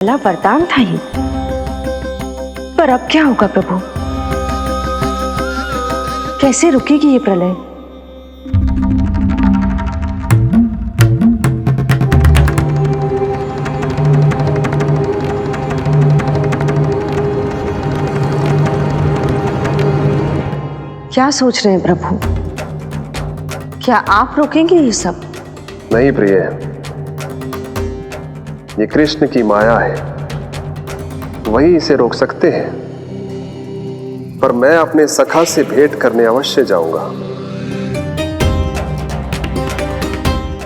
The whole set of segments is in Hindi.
पहला वरदान था ये, पर अब क्या होगा प्रभु? कैसे रुकेगी ये प्रलय? क्या सोच रहे हैं प्रभु? क्या आप रोकेंगे ये सब? नहीं प्रिय, ये कृष्ण की माया है, वही इसे रोक सकते हैं। पर मैं अपने सखा से भेंट करने अवश्य जाऊंगा।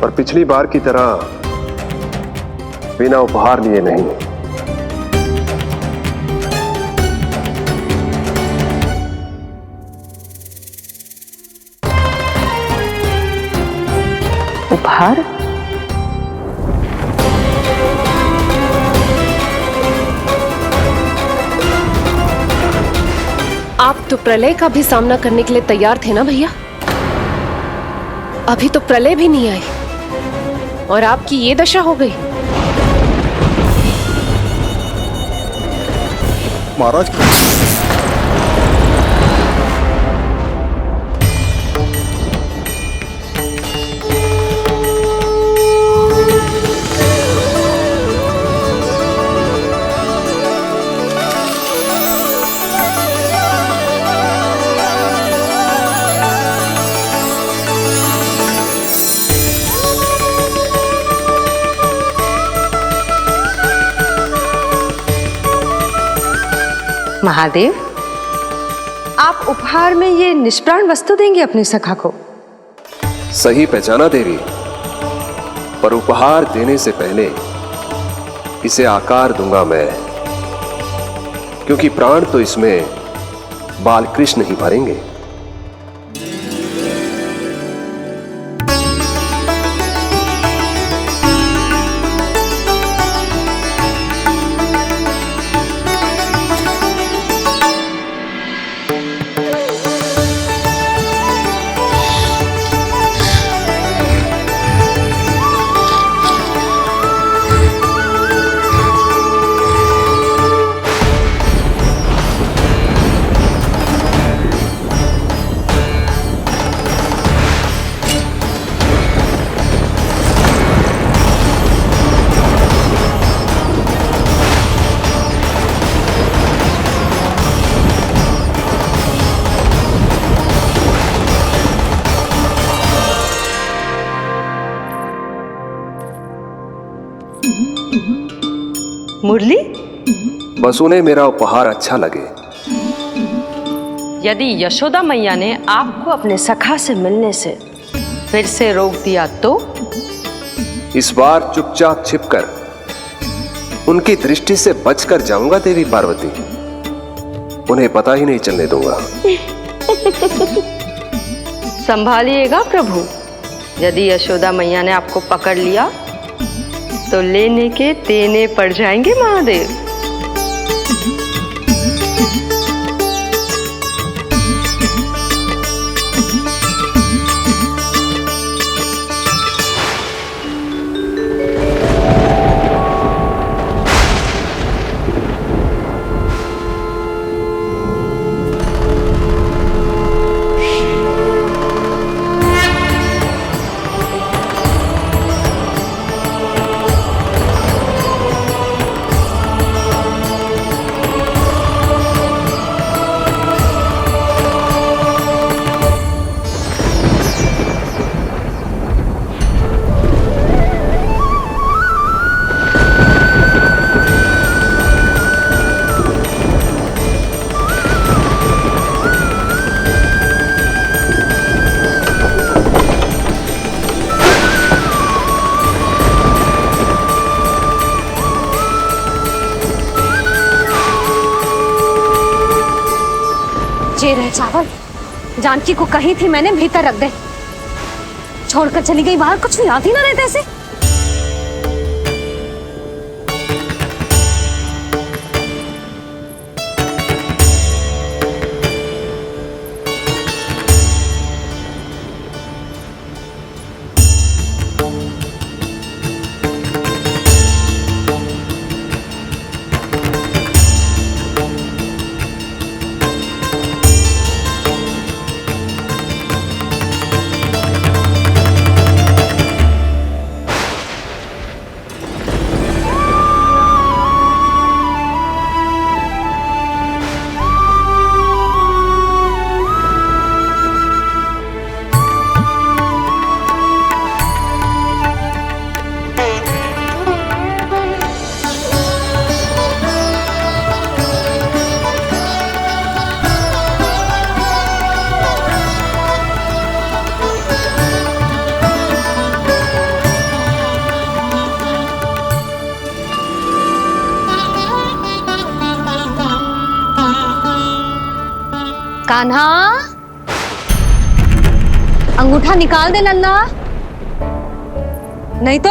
पर पिछली बार की तरह बिना उपहार लिए नहीं। उपहार? आप तो प्रलय का भी सामना करने के लिए तैयार थे ना भैया? अभी तो प्रलय भी नहीं आई और आपकी ये दशा हो गई। महाराज, महादेव, आप उपहार में ये निष्प्राण वस्तु देंगे अपने सखा को? सही पहचाना देवी, पर उपहार देने से पहले इसे आकार दूंगा मैं, क्योंकि प्राण तो इसमें बाल कृष्ण ही भरेंगे। मुरली? बस उन्हें मेरा उपहार अच्छा लगे। यदि यशोदा मैया ने आपको अपने सखा से मिलने से फिर से रोक दिया तो? इस बार चुपचाप छिपकर उनकी दृष्टि से बचकर जाऊंगा देवी पार्वती। उन्हें पता ही नहीं चलने दूंगा। संभालिएगा प्रभु, यदि यशोदा मैया ने आपको पकड़ लिया तो लेने के देने पड़ जाएंगे महादेव। ये रहे चावल, जानकी को कही थी मैंने भीतर रख दे। छोड़कर चली गई बाहर, कुछ याद ही ना रहते ऐसे। कान्हा, अंगूठा निकाल दे नन्ना, नहीं तो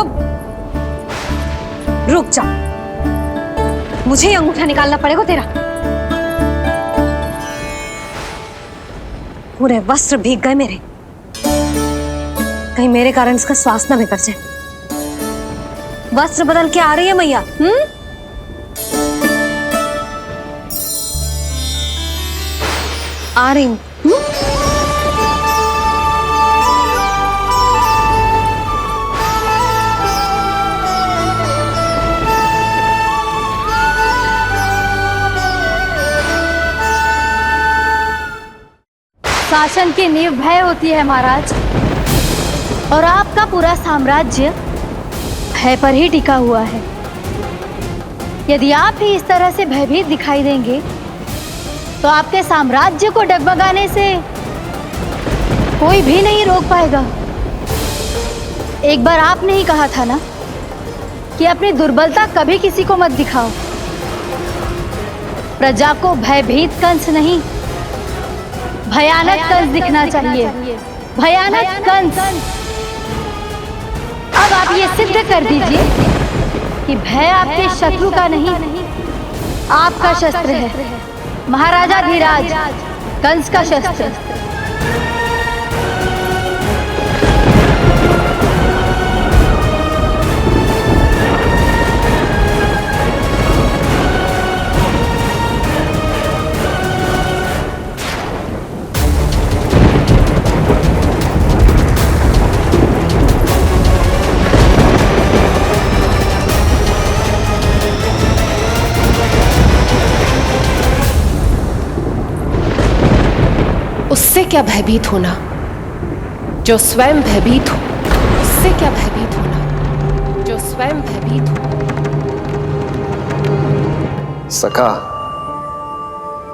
रुक जा, मुझे ही अंगूठा निकालना पड़ेगा तेरा। पूरे वस्त्र भीग गए मेरे, कहीं मेरे कारण इसका श्वास ना बिगड़ जाए। वस्त्र बदल के आ रही है मैया। आ रही हूं। शासन की नींव भय होती है महाराज, और आपका पूरा साम्राज्य भय पर ही टिका हुआ है। यदि आप ही इस तरह से भयभीत दिखाई देंगे तो आपके साम्राज्य को डगमगाने से कोई भी नहीं रोक पाएगा। एक बार आपने ही कहा था ना कि अपनी दुर्बलता कभी किसी को मत दिखाओ। प्रजा को भयभीत कंस नहीं, भयानक कंस दिखना चाहिए, भयानक कंस। अब आप ये सिद्ध कर दीजिए कि भय आपके शत्रु का नहीं, आपका शस्त्र है, महाराजा धीराज, कंस का शस्त्र। उससे क्या भयभीत होना जो स्वयं भयभीत हो, उससे क्या भयभीत होना जो स्वयं भयभीत हो। सखा,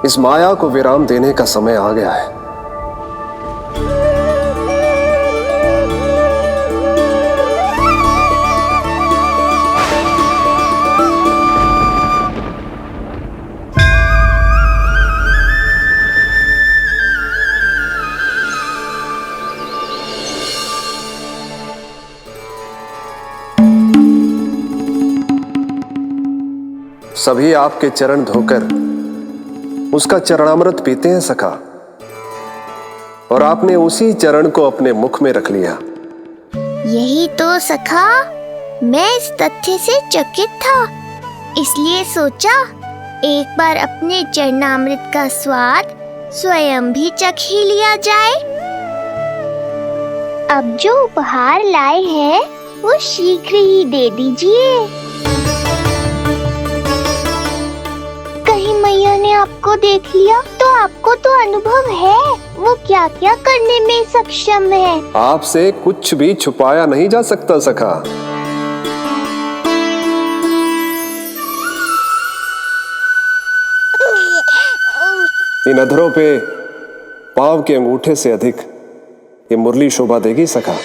इस माया को विराम देने का समय आ गया है। सभी आपके चरण धोकर उसका चरणामृत पीते हैं सखा, और आपने उसी चरण को अपने मुख में रख लिया। यही तो सखा, मैं इस तथ्य से चकित था, इसलिए सोचा एक बार अपने चरणामृत का स्वाद स्वयं भी चख ही लिया जाए। अब जो उपहार लाए हैं वो शीघ्र ही दे दीजिए। कहीं मैया ने आपको देख लिया तो आपको तो अनुभव है वो क्या क्या करने में सक्षम है। आपसे कुछ भी छुपाया नहीं जा सकता सखा। इन अधरों पे पांव के अंगूठे से अधिक ये मुरली शोभा देगी सखा।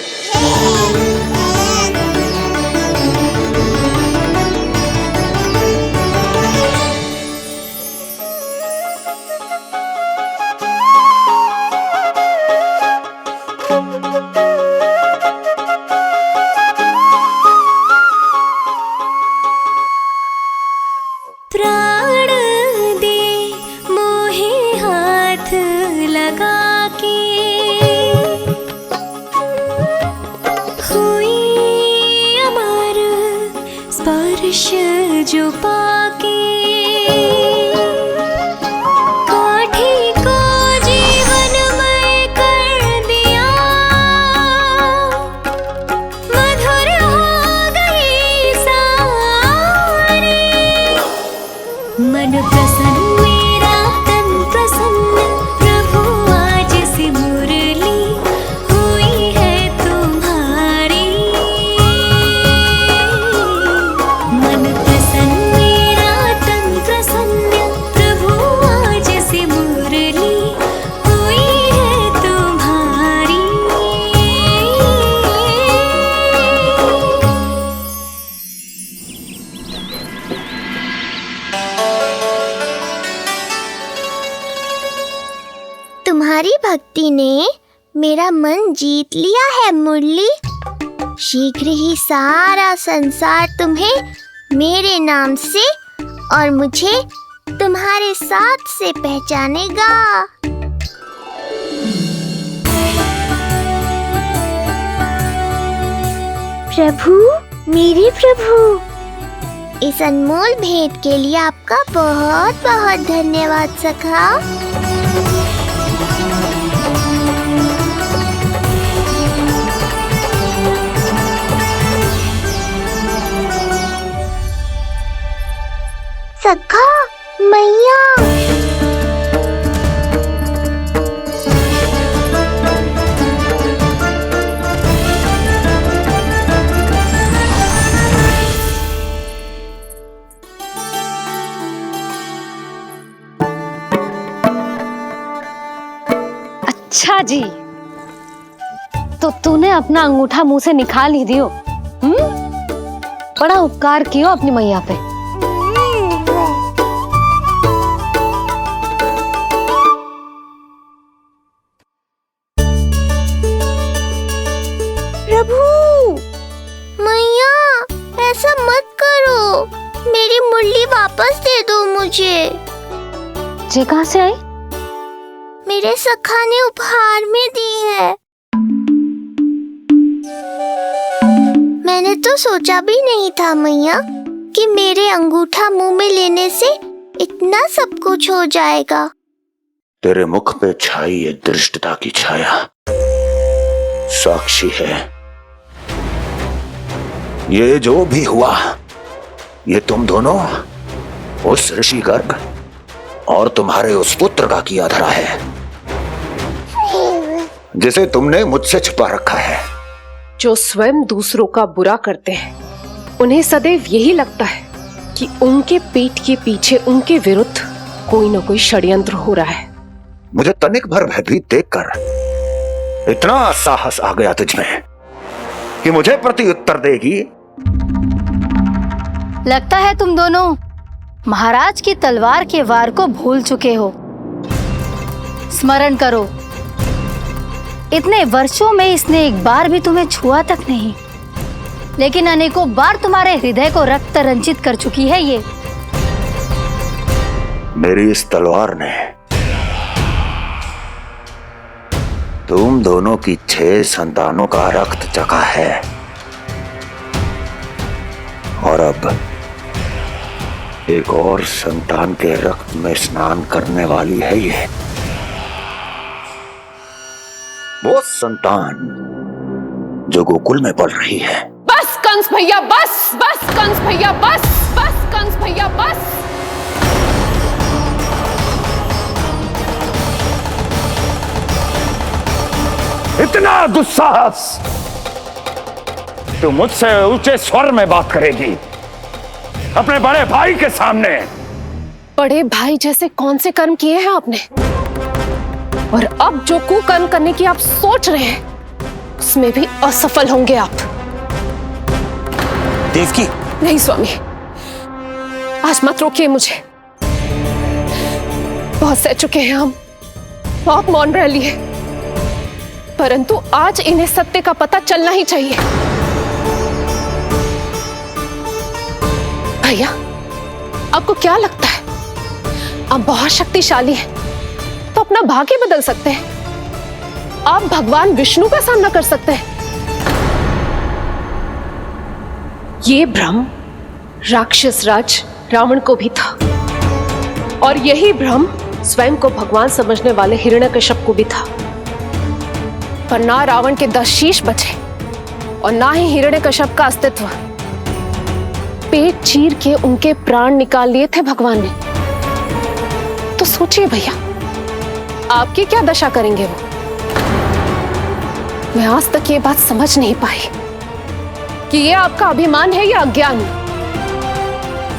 प्राण दे मोहे हाथ लगा के, हुई अमर स्पर्श जो पाके, काठी को जीवनमय कर दिया, मधुर हो गई सारी। मन प्रसन्न मेरा तन प्रसन्न, प्रभु आज से मुरली हुई है तुम्हारी। मन प्रसन्न तुम्हारी भक्ति ने मेरा मन जीत लिया है मुरली। शीघ्र ही सारा संसार तुम्हें मेरे नाम से और मुझे तुम्हारे साथ से पहचानेगा। प्रभु, मेरे प्रभु, इस अनमोल भेंट के लिए आपका बहुत बहुत धन्यवाद सखा। सखा मैया, अच्छा जी, तो तूने अपना अंगूठा मुंह से निकाल ही दियो। बड़ा उपकार कियो अपनी मैया पे। प्रभु, मैया ऐसा मत करो, मेरी मुरली वापस दे दो मुझे। ये कहाँ से आई? मेरे सखा ने उपहार में दी है। मैंने तो सोचा भी नहीं था मैया कि मेरे अंगूठा मुंह में लेने से इतना सब कुछ हो जाएगा। तेरे मुख पे छाई ये दृष्टता की छाया साक्षी है। ये जो भी हुआ, ये तुम दोनों, उस ऋषि गर्ग और तुम्हारे उस पुत्र का किया धरा है, जिसे तुमने मुझसे छुपा रखा है। जो स्वयं दूसरों का बुरा करते हैं, उन्हें सदैव यही लगता है कि उनके पीठ के पीछे उनके विरुद्ध कोई न कोई षड्यंत्र हो रहा है। मुझे तनिक भर भयभीत देखकर इतना साहस आ गया तुझमें कि मुझे प्रति उत्तर देगी। लगता है तुम दोनों महाराज की तलवार के वार को भूल चुके हो। स्मरण करो, इतने वर्षों में इसने एक बार भी तुम्हें छुआ तक नहीं, लेकिन अनेकों बार तुम्हारे हृदय को रक्त रंजित कर चुकी है ये। मेरी इस तलवार ने तुम दोनों की 6 संतानों का रक्त चखा है, और अब एक और संतान के रक्त में स्नान करने वाली है ये। वो संतान जो गोकुल में पल रही है। बस कंस भैया बस, बस कंस भैया बस, बस कंस भैया बस। इतना दुस्साहस! तू मुझसे ऊंचे स्वर में बात करेगी अपने बड़े भाई के सामने? बड़े भाई जैसे कौन से कर्म किए हैं आपने? और अब जो कुकर्म करने की आप सोच रहे हैं, उसमें भी असफल होंगे आप। देवकी! नहीं स्वामी, आज मत रोकिए मुझे। बहुत सह चुके हैं हम, बहुत मौन रह लिए, परंतु आज इन्हें सत्य का पता चलना ही चाहिए। भैया, आपको क्या लगता है आप बहुत शक्तिशाली हैं, तो अपना भाग्य बदल सकते हैं? आप भगवान विष्णु का सामना कर सकते हैं। ये भ्रम राक्षस राज रावण को भी था, और यही भ्रम स्वयं को भगवान समझने वाले हिरण्यकश्यप को भी था। पर ना रावण के 10 शीश बचे और ना ही हिरण्यकश्यप का अस्तित्व। पेट चीर के उनके प्राण निकाल लिए थे भगवान ने। तो सोचिए भैया, आपकी क्या दशा करेंगे वो? मैं आज तक ये बात समझ नहीं पाई कि ये आपका अभिमान है या अज्ञान,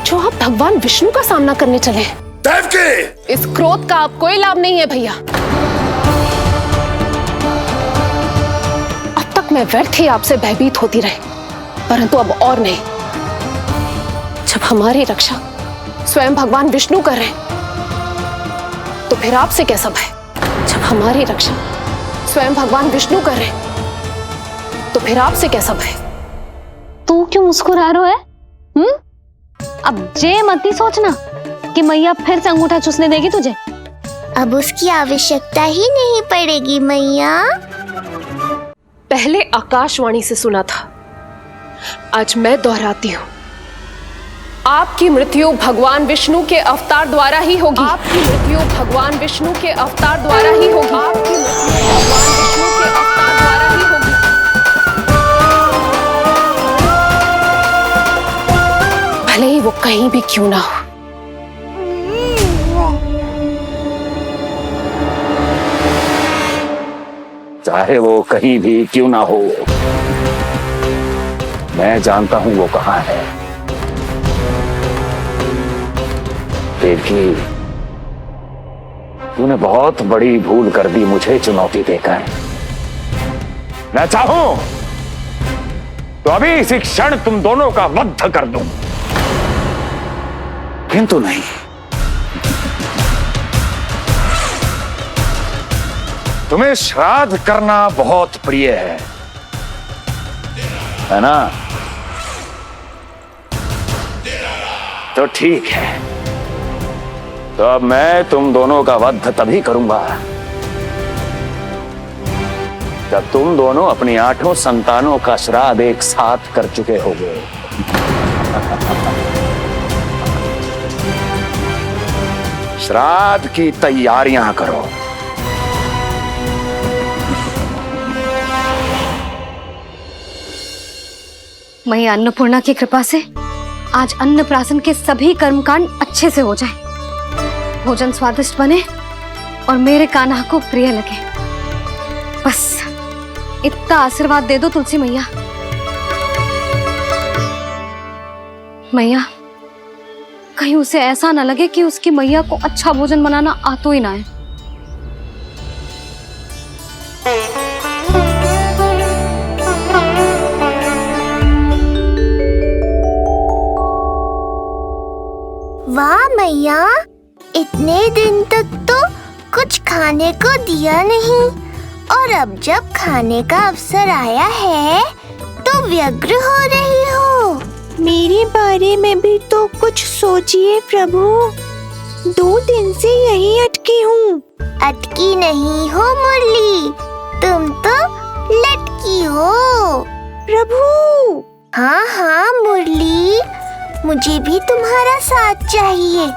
जो आप भगवान विष्णु का सामना करने चले हैं। देवकी! इस क्रोध का आप कोई लाभ नहीं है भैया। अब तक मैं व्यर्थ ही आपसे भयभीत होती रही, परंतु अब और नहीं। जब हमारी रक्षा स्वयं भगवान विष्णु कर रहे हैं, तो फिर आपसे कैसा भय? जब हमारी रक्षा स्वयं भगवान विष्णु कर रहे, तो फिर आपसे कैसा भय? तू क्यों मुस्कुरा रहा है? अब जे मत ही सोचना कि मैया फिर से अंगूठा चूसने देगी तुझे। अब उसकी आवश्यकता ही नहीं पड़ेगी मैया। पहले आकाशवाणी से सुना था, आज मैं दोहराती हूं, आपकी मृत्यु भगवान विष्णु के अवतार द्वारा ही होगी। आपकी मृत्यु भगवान विष्णु के अवतार द्वारा ही होगी। आपकी मृत्यु भगवान विष्णु के अवतार द्वारा ही होगी। भले ही वो कहीं भी क्यों ना हो। चाहे वो कहीं भी क्यों ना हो, मैं जानता हूं वो कहां है। देवकी, तूने बहुत बड़ी भूल कर दी मुझे चुनौती देकर। मैं चाहूं तो अभी इसी क्षण तुम दोनों का वध कर दूं, किंतु नहीं। तुम्हें श्राद्ध करना बहुत प्रिय है ना? तो ठीक है, तो अब मैं तुम दोनों का वध तभी करूंगा जब तुम दोनों अपनी 8 संतानों का श्राद्ध एक साथ कर चुके होगे। श्राद्ध की तैयारियां करो। मैया अन्नपूर्णा की कृपा से आज अन्नप्राशन के सभी कर्मकांड अच्छे से हो जाए, भोजन स्वादिष्ट बने और मेरे कान्हा को प्रिय लगे। बस इतना आशीर्वाद दे दो तुलसी मैया। मैया, कहीं उसे ऐसा ना लगे कि उसकी मैया को अच्छा भोजन बनाना आता ही ना है। वाह मैया, इतने दिन तक तो कुछ खाने को दिया नहीं, और अब जब खाने का अवसर आया है तो व्यग्र हो रही हो। मेरे बारे में भी तो कुछ सोचिए प्रभु। 2 दिन से यहीं अटकी हूँ। अटकी नहीं हो मुरली, तुम तो लटकी हो प्रभु। हाँ हाँ मुरली, मुझे भी तुम्हारा साथ चाहिए,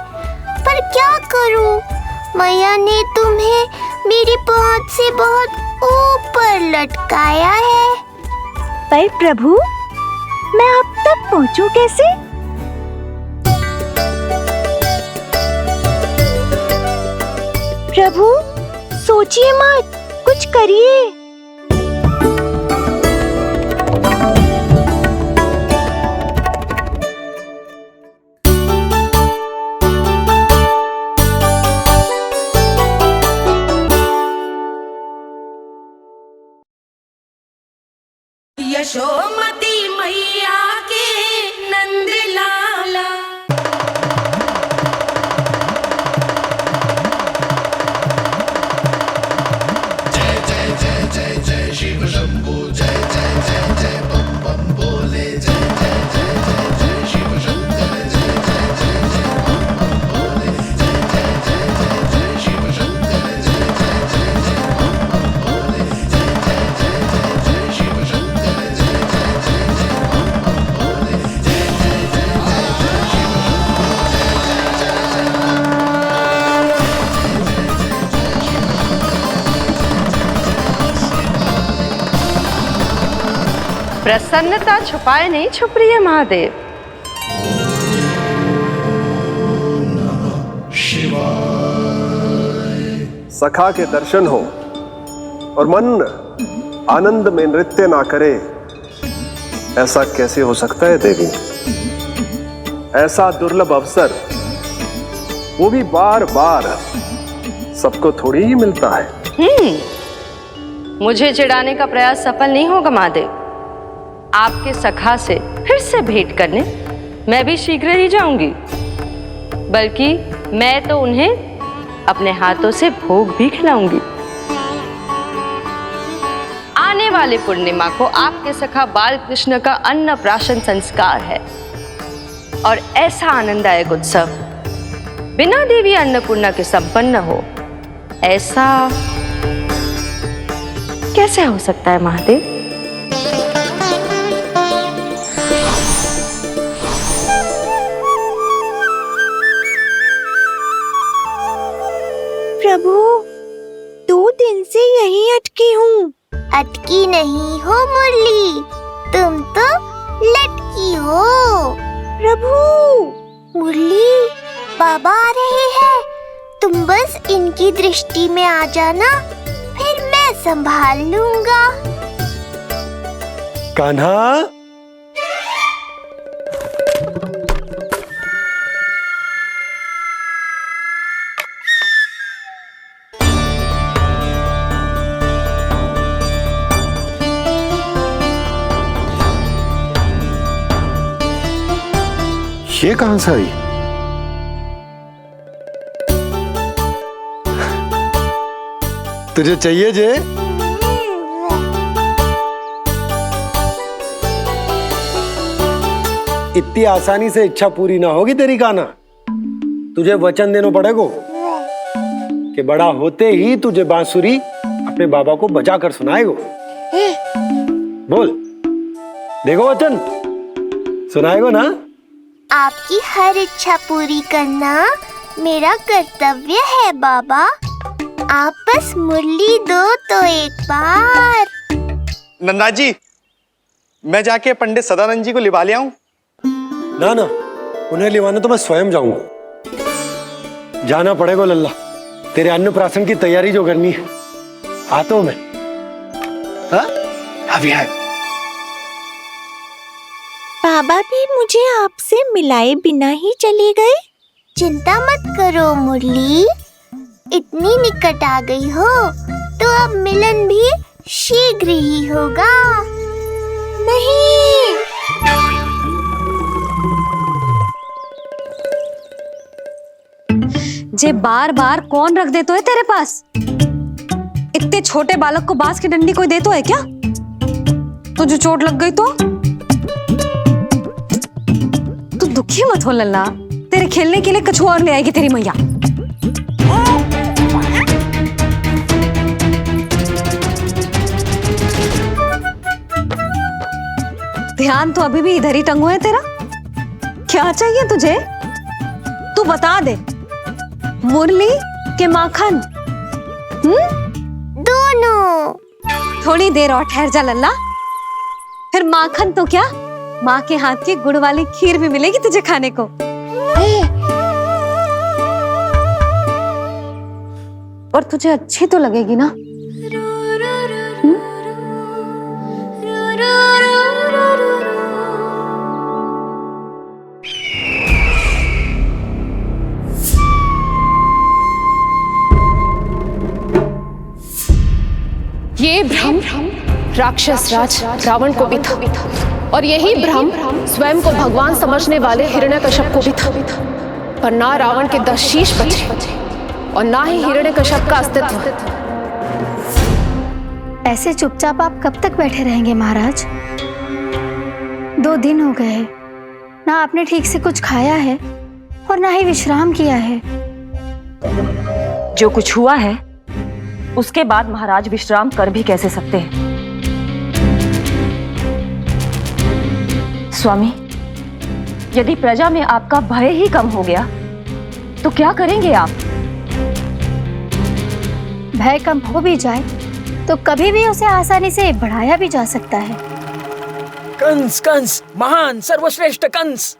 पर क्या करूं? मैया ने तुम्हें मेरी पहुंच से बहुत ऊपर लटकाया है। पर प्रभु, मैं अब तक पहुंचूं कैसे? प्रभु, सोचिए मत, कुछ करिए। यशोमती मैया के नंद लाला। जय जय जय जय जय शिव शंभू, जय जय जय जय बम बम बोले, जय जय जय जय जय शिव शंकर, जय जय जय जय बम बम बोले, जय जय जय जय जय शिव शंकर, जय जय जय जय बम बम बोले, जय जय जय जय जय शिव शंकर। प्रसन्नता छुपाए नहीं छुप रही है महादेव। सखा के दर्शन हो और मन आनंद में नृत्य ना करे, ऐसा कैसे हो सकता है देवी? ऐसा दुर्लभ अवसर वो भी बार बार सबको थोड़ी ही मिलता है। मुझे चिढ़ाने का प्रयास सफल नहीं होगा महादेव। आपके सखा से फिर से भेंट करने मैं भी शीघ्र ही जाऊंगी, बल्कि मैं तो उन्हें अपने हाथों से भोग भी खिलाऊंगी। वाली पूर्णिमा को आपके सखा बाल कृष्ण का अन्नप्राशन संस्कार है और ऐसा आनंददायक उत्सव बिना देवी अन्नपूर्णा के संपन्न हो, ऐसा कैसे हो सकता है महादेव? प्रभु, 2 दिन से यहीं अटकी हूँ। अटकी नहीं हो मुरली, तुम तो लटकी हो। प्रभु, मुरली, बाबा आ रहे हैं। तुम बस इनकी दृष्टि में आ जाना, फिर मैं संभाल लूंगा। कान्हा, ये कहां से आई? तुझे चाहिए जे? इतनी आसानी से इच्छा पूरी ना होगी तेरी कान्हा। तुझे वचन देना पड़ेगा कि बड़ा होते ही तुझे बांसुरी अपने बाबा को बजाकर सुनाएगो। बोल, देखो वचन सुनाएगो ना? आपकी हर इच्छा पूरी करना मेरा कर्तव्य है बाबा। आप बस मुरली दो तो एक बार। नंदा जी, मैं जाके पंडित सदानंद जी को लिवा ले आऊं? ना ना, उन्हें लिवाने तो मैं स्वयं जाऊंगा। जाना पड़ेगा लल्ला, तेरे अन्नप्राशन की तैयारी जो करनी है। आता हूं मैं। हाँ? अभी है। बाबा भी मुझे आपसे मिलाए बिना ही चले गए। चिंता मत करो मुरली, इतनी निकट आ गई हो तो अब मिलन भी शीघ्र ही होगा। नहीं, जे बार बार कौन रख दे तो है तेरे पास? इतने छोटे बालक को बांस की डंडी कोई दे तो है क्या? तुझे चोट लग गई तो? तू दुखी मत हो लल्ला, तेरे खेलने के लिए कछुआ और ले आएगी तेरी मैया। ध्यान तो अभी भी इधर ही टंगो है तेरा। क्या चाहिए तुझे? तू बता दे। मुरली के माखन? दोनों। थोड़ी देर और ठहर जा लल्ला, फिर माखन तो क्या, माँ के हाथ की गुड़ वाली खीर भी मिलेगी तुझे खाने को। और तुझे अच्छी तो लगेगी ना? ये भ्रम राक्षस राज रावण को भी था, और यही भ्रम स्वयं को भगवान समझने वाले हिरण्यकश्यप को भी था। पर ना रावण के 10 शीश बचे और ना ही हिरण्यकश्यप का अस्तित्व। ऐसे चुपचाप आप कब तक बैठे रहेंगे महाराज? 2 दिन हो गए, ना आपने ठीक से कुछ खाया है और ना ही विश्राम किया है। जो कुछ हुआ है उसके बाद महाराज विश्राम कर भी कैसे सकते हैं? स्वामी, यदि प्रजा में आपका भय ही कम हो गया तो क्या करेंगे आप? भय कम हो भी जाए तो कभी भी उसे आसानी से बढ़ाया भी जा सकता है। कंस, कंस, महान सर्वश्रेष्ठ कंस।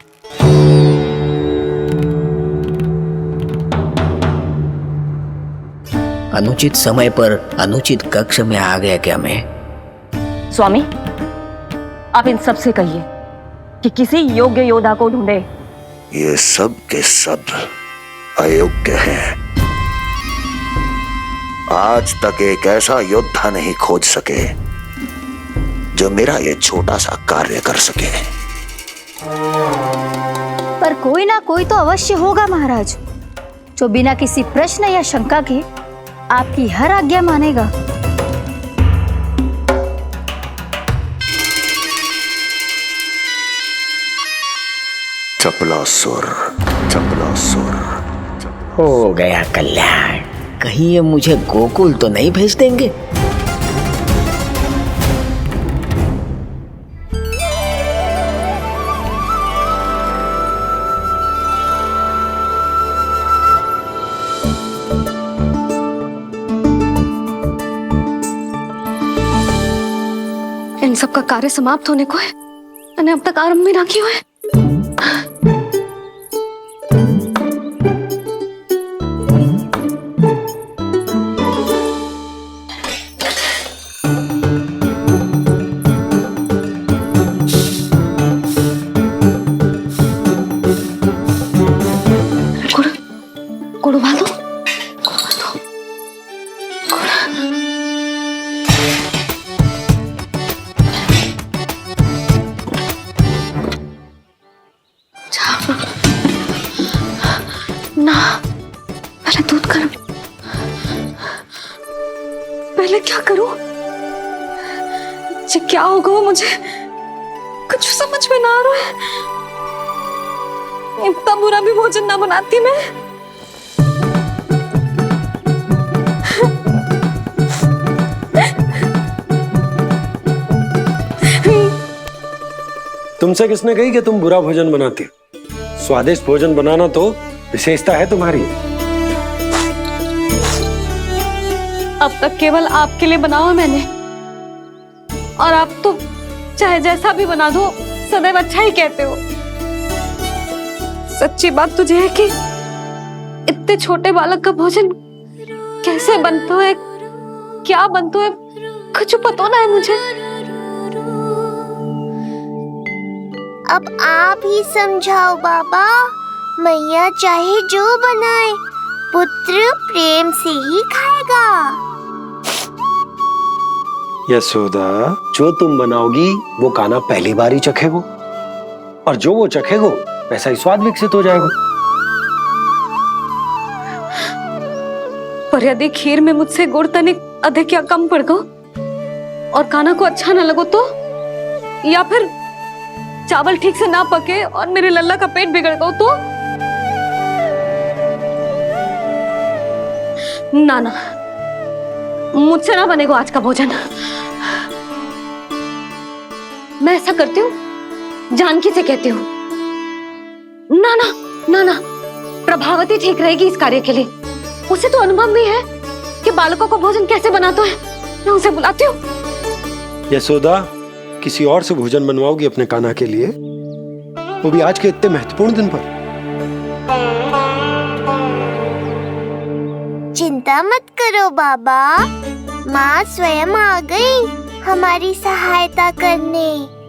अनुचित समय पर अनुचित कक्ष में आ गया क्या मैं? स्वामी, आप इन सब से कहिए कि किसी योग्य योद्धा को ढूंढे। ये सब के सब अयोग्य हैं। आज तक एक ऐसा योद्धा नहीं खोज सके जो मेरा ये छोटा सा कार्य कर सके। पर कोई ना कोई तो अवश्य होगा महाराज, जो बिना किसी प्रश्न या शंका के आपकी हर आज्ञा मानेगा। चपलासुर, चपलासुर। हो गया कल्याण। कहीं ये मुझे गोकुल तो नहीं भेज देंगे? इन सब का कार्य समाप्त होने को है, मैंने अब तक आरंभ भी ना किया है। गुड़ उबाल दो। ना, पहले दूध गर्म। पहले क्या करूं? क्या होगा वो मुझे कुछ समझ में ना आ रहा है। इतना बुरा भी भोजन ना बनाती मैं। तुमसे किसने कही कि तुम बुरा भोजन बनाती हो? स्वादिष्ट भोजन बनाना तो विशेषता है तुम्हारी। अब तक केवल आपके लिए बनाओ है मैंने, और आप तो चाहे जैसा भी बना दो सदैव अच्छा ही कहते हो। सच्ची बात तुझे है कि इतने छोटे बालक का भोजन कैसे बनता है, क्या बनता है, कुछ पता ना है मुझे। अब आप ही समझाओ बाबा। मैया चाहे जो बनाए, पुत्र प्रेम से ही खाएगा। यशोदा, जो तुम बनाओगी वो कान्हा पहली बार ही चखेगो, और जो वो चखेगो वैसा ही स्वाद विकसित हो जाएगा। पर यदि खीर में मुझसे गुड़ तनिक अधिक या कम पड़ गो और कान्हा को अच्छा न लगो तो, या फिर चावल ठीक से ना पके और मेरे लल्ला का पेट बिगड़ गो तो? ना ना, मुझसे ना बनेगा आज का भोजन। मैं ऐसा करती हूँ, जानकी से कहती हूँ। ना ना ना ना, प्रभावती ठीक रहेगी इस कार्य के लिए। उसे तो अनुभव भी है कि बालकों को भोजन कैसे बनाता है। मैं उसे बुलाती हूँ। यशोदा, किसी और से भोजन बनवाओगी अपने कान्हा के लिए, वो भी आज के इतने महत्वपूर्ण दिन पर? चिंता मत करो बाबा, माँ स्वयं आ गई हमारी सहायता करने।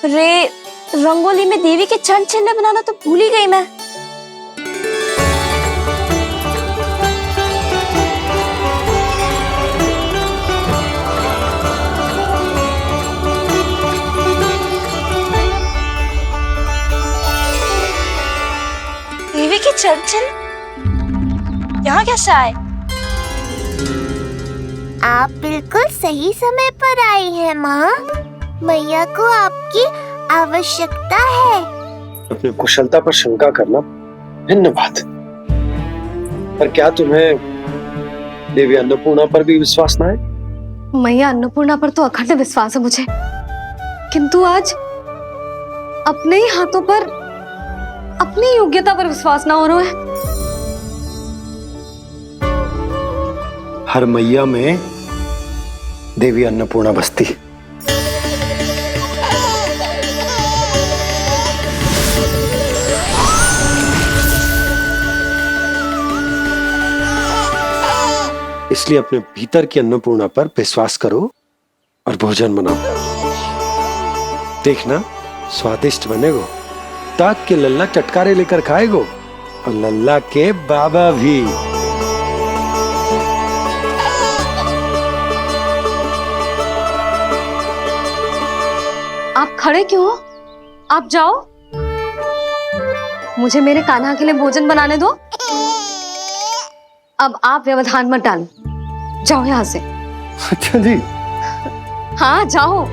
रे, रंगोली में देवी के चरण चिन्ह बनाना तो भूल ही गई मैं। देवी के चरण चिन्ह यहाँ कैसे आए? आप बिल्कुल सही समय पर आई हैं माँ। मैया को आपकी आवश्यकता है। अपनी कुशलता पर शंका करना भिन्न बात, पर क्या तुम्हें देवी अन्नपूर्णा पर भी विश्वास ना है? मैया अन्नपूर्णा पर तो अखंड विश्वास है मुझे, किंतु आज अपने ही हाथों पर अपनी योग्यता पर विश्वास ना हो रहा है। हर मैया में देवी अन्नपूर्णा बसती। इसलिए अपने भीतर की अन्नपूर्णा पर विश्वास करो और भोजन बनाओ। देखना स्वादिष्ट बनेगो। ताक के लल्ला चटकारे लेकर खाएगो और लल्ला के बाबा भी। आप खड़े क्यों हो? आप जाओ, मुझे मेरे कान्हा के लिए भोजन बनाने दो। अब आप व्यवधान मत डालो, जाओ यहाँ से। अच्छा जी। हाँ जाओ।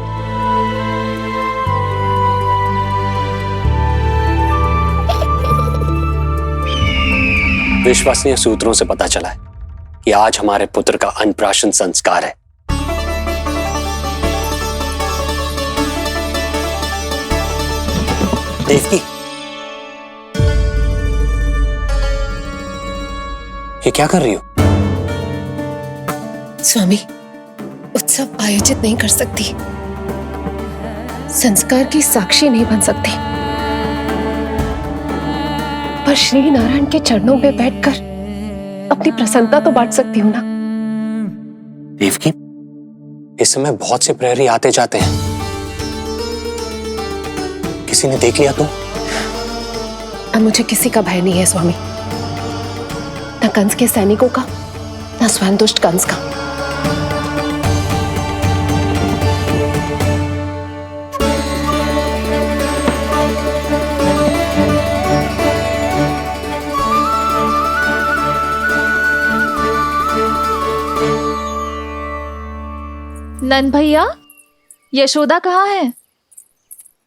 विश्वसनीय सूत्रों से पता चला है कि आज हमारे पुत्र का अन्नप्राशन संस्कार है। देवकी, ये क्या कर रही हो? स्वामी, उत्सव आयोजित नहीं कर सकती, संस्कार की साक्षी नहीं बन सकती, पर श्री नारायण के चरणों में बैठकर अपनी प्रसन्नता तो बांट सकती हूँ ना। देवकी, इस समय बहुत से प्रहरी आते जाते हैं, किसी ने देख लिया तो? अब मुझे किसी का भय नहीं है स्वामी, न कंस के सैनिकों का, न स्वयं दुष्ट कंस का। नंद भैया, यशोदा कहाँ है?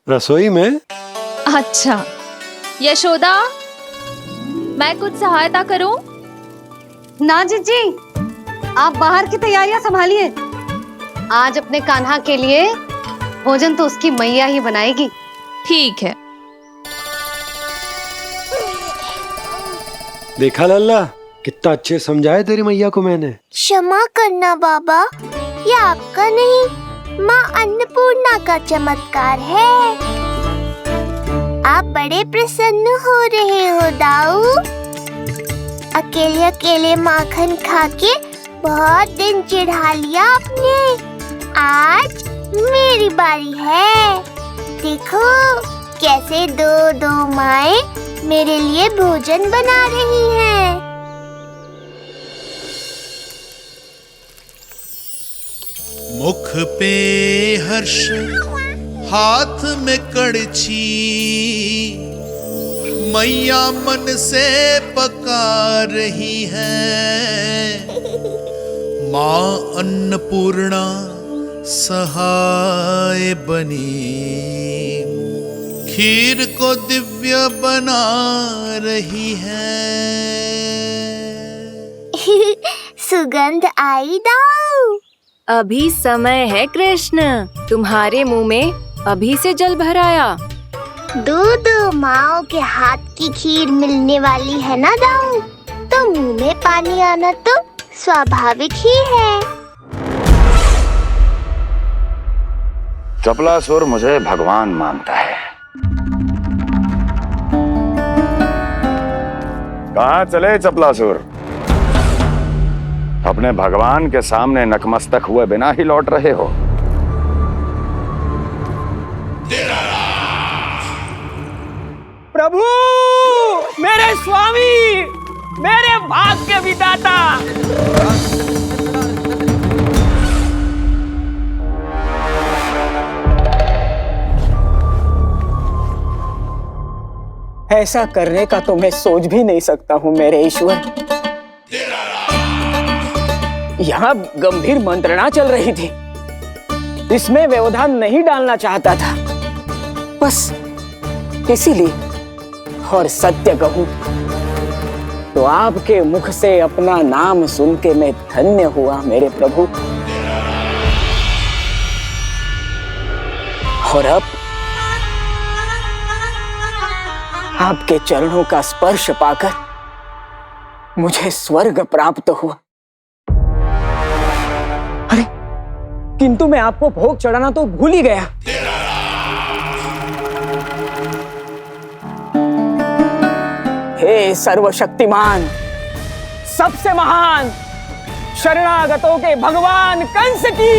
रसोई में। अच्छा, यशोदा, मैं कुछ सहायता करूं? ना जीजी, आप बाहर की तैयारियां संभालिए। आज अपने कान्हा के लिए भोजन तो उसकी मैया ही बनाएगी। ठीक है। देखा लल्ला, कितना अच्छे समझाया तेरी मैया को मैंने। क्षमा करना बाबा, ये आपका नहीं, माँ अन्नपूर्णा का चमत्कार है। आप बड़े प्रसन्न हो रहे हो दाऊ। अकेले अकेले माखन खा के बहुत दिन चिढ़ा लिया आपने। आज मेरी बारी है। देखो कैसे दो दो माएं मेरे लिए भोजन बना रही हैं। मुख पे हर्ष, हाथ में कड़छी, मैया मन से पका रही है। माँ अन्नपूर्णा सहाय बनी, खीर को दिव्य बना रही है। सुगंध आई दाऊ। अभी समय है कृष्ण, तुम्हारे मुंह में अभी से जल भर आया। दो माओ के हाथ की खीर मिलने वाली है ना दाऊ, तो मुंह में पानी आना तो स्वाभाविक ही है। चपलासुर मुझे भगवान मानता है। कहाँ चले चपलासुर? अपने भगवान के सामने नतमस्तक हुए बिना ही लौट रहे हो। प्रभु, मेरे स्वामी, मेरे भाग्य विधाता। ऐसा करने का तो मैं सोच भी नहीं सकता हूँ मेरे ईश्वर। यहाँ गंभीर मंत्रणा चल रही थी, इसमें व्यवधान नहीं डालना चाहता था, बस इसीलिए। और सत्य कहूं तो आपके मुख से अपना नाम सुन के मैं धन्य हुआ मेरे प्रभु। और अब आपके चरणों का स्पर्श पाकर मुझे स्वर्ग प्राप्त हुआ। अरे किंतु मैं आपको भोग चढ़ाना तो भूल ही गया। हे सर्वशक्तिमान, सबसे महान, शरणागतों के भगवान कंस की।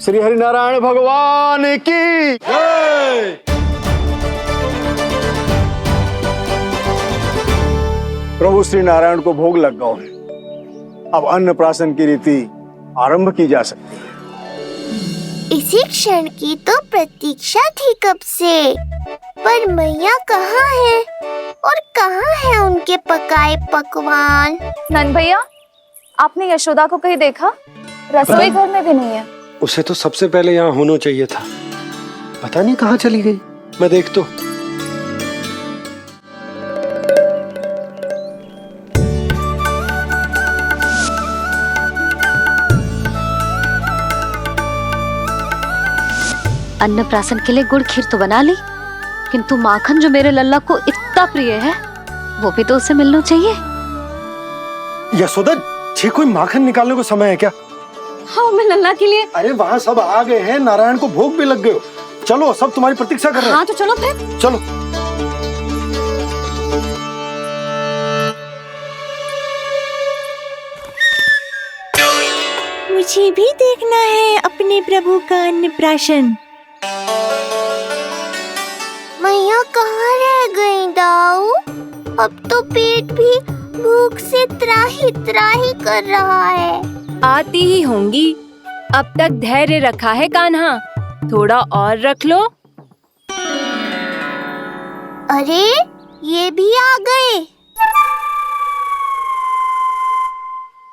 श्री हरिनारायण भगवान की जय। प्रभु श्री नारायण को भोग लग गया है, अब अन्नप्राशन की रीति आरंभ की जा सकती है। इसी क्षण की तो प्रतीक्षा थी कब से, पर मैया कहाँ है और कहाँ है उनके पकाए पकवान? नंद भैया, आपने यशोदा को कहीं देखा? रसोई घर में भी नहीं है। उसे तो सबसे पहले यहाँ होना चाहिए था, पता नहीं कहाँ चली गई। मैं देख तो। अन्नप्राशन के लिए गुड़ खीर तो बना ली, किंतु माखन जो मेरे लल्ला को इतना प्रिय है, वो भी तो उसे मिलना चाहिए। यशोदा जी, कोई माखन निकालने को समय है क्या? हाँ, मैं लल्ला के लिए। अरे वहाँ सब आ गए हैं, नारायण को भोग भी लग गए हो। चलो, सब तुम्हारी प्रतीक्षा कर रहे हैं। हाँ तो चलो फिर। चलो। मुझे भी देखना है अपने प्रभु का अन्नप्राशन। मैया कहाँ रह गई दाऊ? अब तो पेट भी भूख से त्राही त्राही कर रहा है। आती ही होंगी। अब तक धैर्य रखा है कान्हा, थोड़ा और रख लो। अरे ये भी आ गए।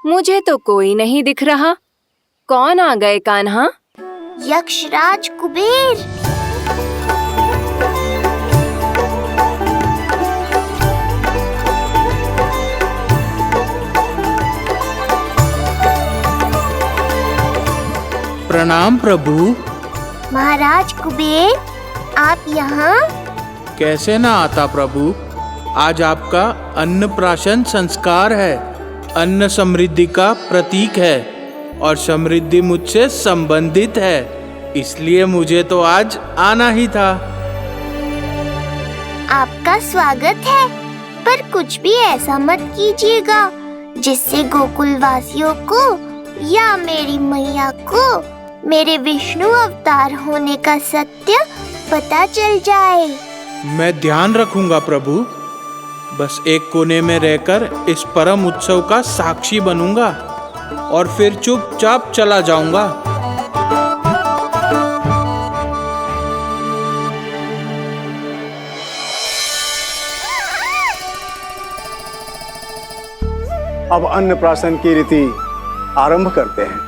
मुझे तो कोई नहीं दिख रहा। कौन आ गए कान्हा? यक्षराज कुबेर। प्रणाम प्रभु। महाराज कुबेर, आप यहाँ? कैसे ना आता प्रभु, आज आपका अन्नप्राशन संस्कार है। अन्न समृद्धि का प्रतीक है और समृद्धि मुझसे संबंधित है, इसलिए मुझे तो आज आना ही था। आपका स्वागत है, पर कुछ भी ऐसा मत कीजिएगा जिससे गोकुल वासियों को या मेरी मैया को मेरे विष्णु अवतार होने का सत्य पता चल जाए। मैं ध्यान रखूंगा प्रभु, बस एक कोने में रहकर इस परम उत्सव का साक्षी बनूंगा और फिर चुपचाप चला जाऊंगा। अब अन्नप्राशन की रीति आरंभ करते हैं।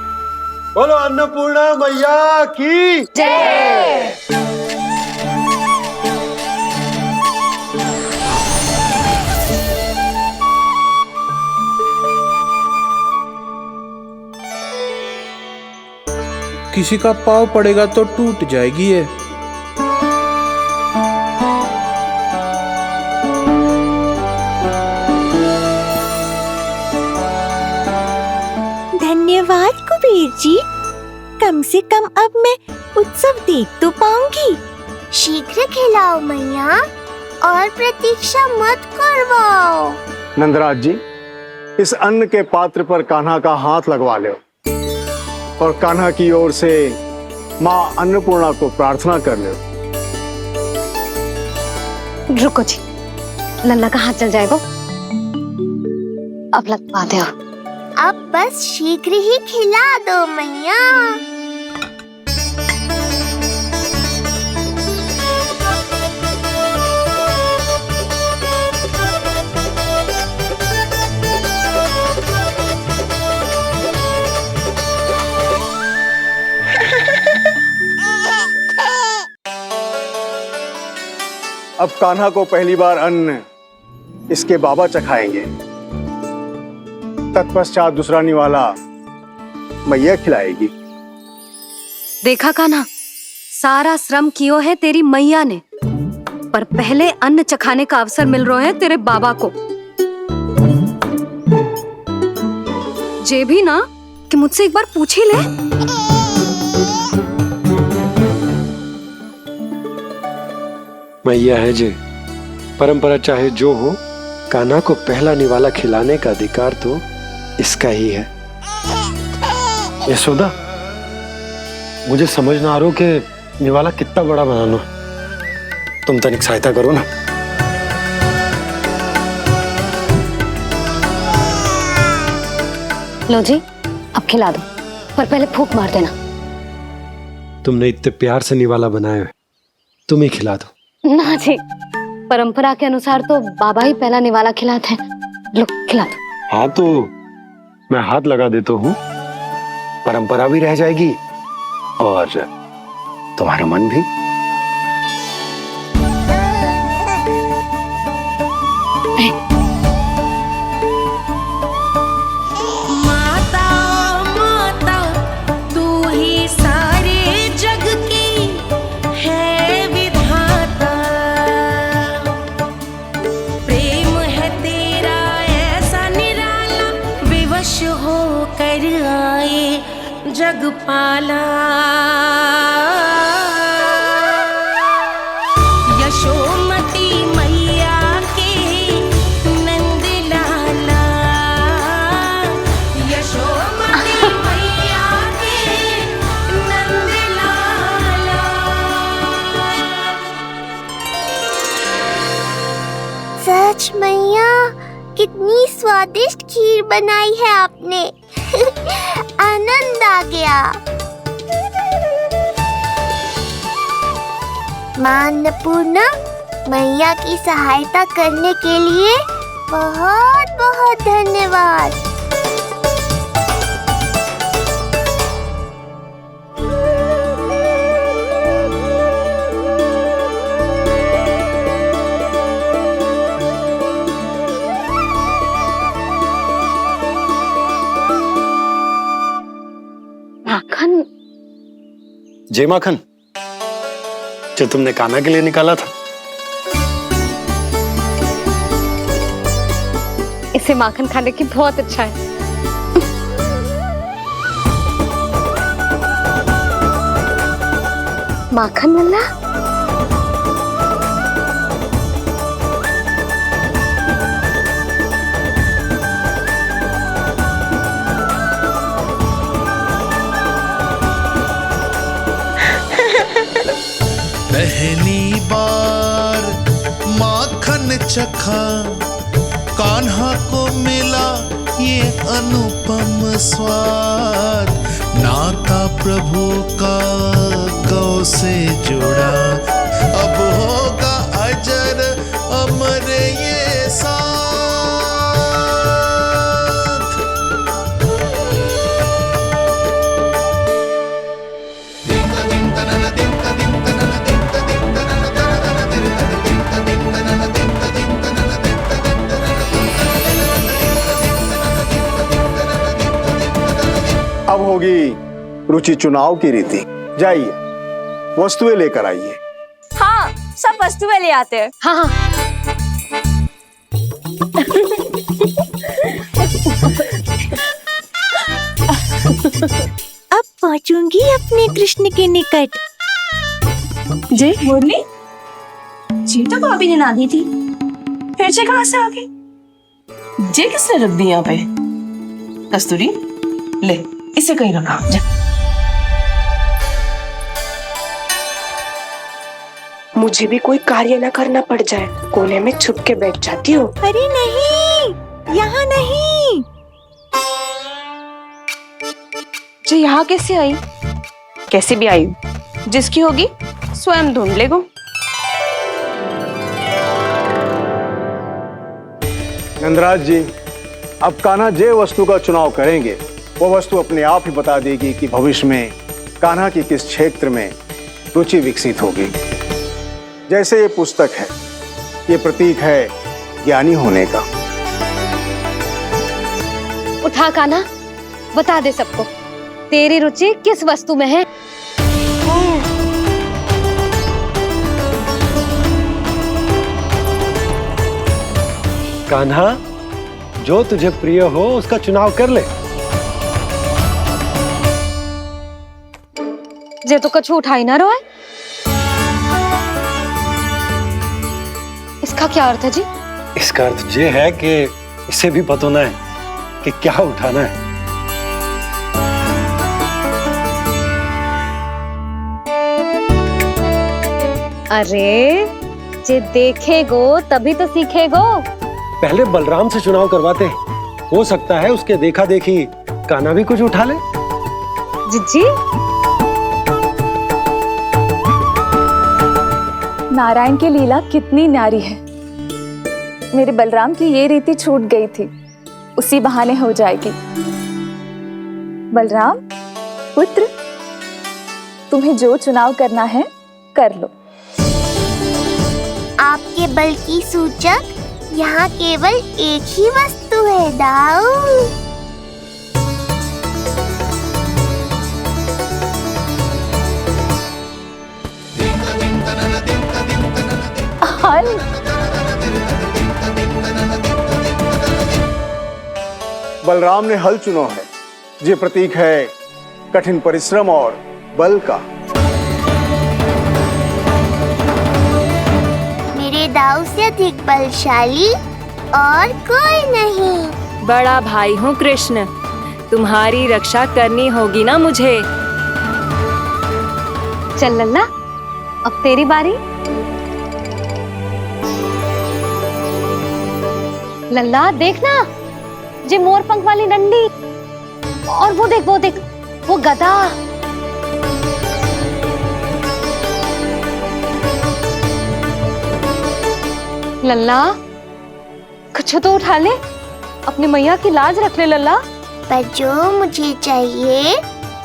बोलो अन्नपूर्णा मैया की जय। किसी का पाँव पड़ेगा तो टूट जाएगी ये। धन्यवाद कुबेर जी, कम से कम अब मैं उत्सव देख तो पाऊंगी। शीघ्र खिलाओ मैया और प्रतीक्षा मत करवाओ। नंदराज जी, इस अन्न के पात्र पर कान्हा का हाथ लगवा लो और कान्हा की ओर से माँ अन्नपूर्णा को प्रार्थना कर लो। रुको जी, लल्ला का हाथ चल जाएगा, अब लगवा दो। अब बस शीघ्र ही खिला दो मैया। अब कान्हा को पहली बार अन्न इसके बाबा चखाएंगे, तत्पश्चात दूसरा निवाला मैया खिलाएगी। देखा कान्हा, सारा श्रम कियो है तेरी मैया ने, पर पहले अन्न चखाने का अवसर मिल रहा है तेरे बाबा को। जे भी ना कि मुझसे एक बार पूछ ही ले। मैया है जे, परंपरा चाहे जो हो, कान्हा को पहला निवाला खिलाने का अधिकार तो इसका ही है। यशोदा, मुझे समझ ना आ रहा कि निवाला कितना बड़ा बनाना। तुम तनिक सहायता करो ना। लो जी, अब खिला दो, पर पहले फूंक मार देना। तुमने इतने प्यार से निवाला बनाया है, तुम ही खिला दो। ना जी, परंपरा के अनुसार तो बाबा ही पहला निवाला खिलाते हैं। लो खिला दो। हाँ तो मैं हाथ लगा देता हूँ, परंपरा भी रह जाएगी और तुम्हारा मन भी। माता माता तू ही सारे जग की है विधाता, प्रेम है तेरा ऐसा निराला, विवश हो कर आए जग पाला। यशोमती मैया के नंद लाला, यशोमती मैया के नंद लाला। सच मैया, कितनी स्वादिष्ट खीर बनाई है आपने। आनंद आ गया। मां अन्नपूर्णा, मैया की सहायता करने के लिए बहुत बहुत धन्यवाद। माखन। जय माखन, जो तुमने कान्हा के लिए निकाला था। इसे माखन खाने की बहुत अच्छा है। माखन वाला पहली बार माखन चखा, कान्हा को मिला ये अनुपम स्वाद, नाता प्रभु का गौ से जुड़ा, अब होगा अजर अमर ये साथ। अब होगी रुचि चुनाव की रीति। जाइए, वस्तुएं लेकर आइए। हाँ, सब वस्तुएं ले आते हैं। हाँ हाँ। अब पहुंचूंगी अपने कृष्ण के निकट। जय मुरली, जी तो भाभी ने ना दी थी, फिर से कहां से आ गई? जे किसने रख दी यहाँ पे? कस्तूरी, ले इसे कहीं रखा जा। मुझे भी कोई कार्य न करना पड़ जाए, कोने में छुप के बैठ जाती हूँ। अरे नहीं, यहाँ नहीं। जो यहाँ कैसे आई? कैसे भी आई, जिसकी होगी स्वयं ढूंढ लेगो। नंदराज जी, अब कान्हा जे वस्तु का चुनाव करेंगे, वो वस्तु अपने आप ही बता देगी कि भविष्य में कान्हा की किस क्षेत्र में रुचि विकसित होगी। जैसे ये पुस्तक है, ये प्रतीक है ज्ञानी होने का। उठा कान्हा, बता दे सबको तेरी रुचि किस वस्तु में है। कान्हा, जो तुझे प्रिय हो उसका चुनाव कर ले। जे तो कछु उठाई ना रोए। इसका क्या अर्थ है जी? इसका अर्थ ये है कि इसे भी पता ना है कि क्या उठाना है। अरे जे देखेगो तभी तो सीखेगो। पहले बलराम से चुनाव करवाते हैं, हो सकता है उसके देखा देखी कान्हा भी कुछ उठा ले। जिज्जी नारायण की लीला कितनी न्यारी है। मेरे बलराम की ये रीति छूट गई थी, उसी बहाने हो जाएगी। बलराम पुत्र, तुम्हें जो चुनाव करना है कर लो। आपके बल की सूचक यहाँ केवल एक ही वस्तु है दाऊ। हल। बलराम ने हल चुना है, ये प्रतीक है कठिन परिश्रम और बल का। मेरे दाऊ से अधिक बलशाली और कोई नहीं। बड़ा भाई हूँ कृष्ण, तुम्हारी रक्षा करनी होगी ना मुझे। चल लल्ला, अब तेरी बारी। लल्ला देखना, जे मोर पंख वाली डंडी, और वो देख वो गदा। लल्ला कुछ तो उठा ले, अपनी मैया की लाज रख ले लल्ला। पर जो मुझे चाहिए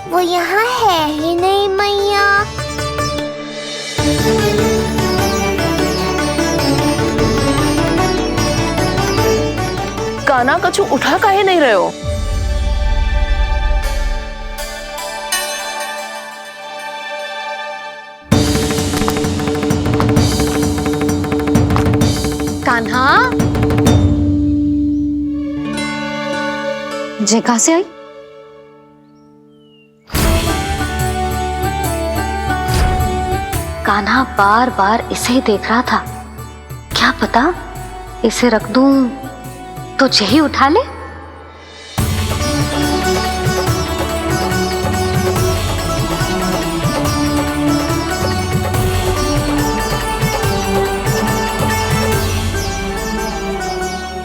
वो यहाँ है ही नहीं मैया। कान्हा कछु उठा काहे नहीं रहे हो? कान्हा जे कहां से आई? कान्हा बार बार इसे ही देख रहा था, क्या पता इसे रख दूं तो यही उठा ले।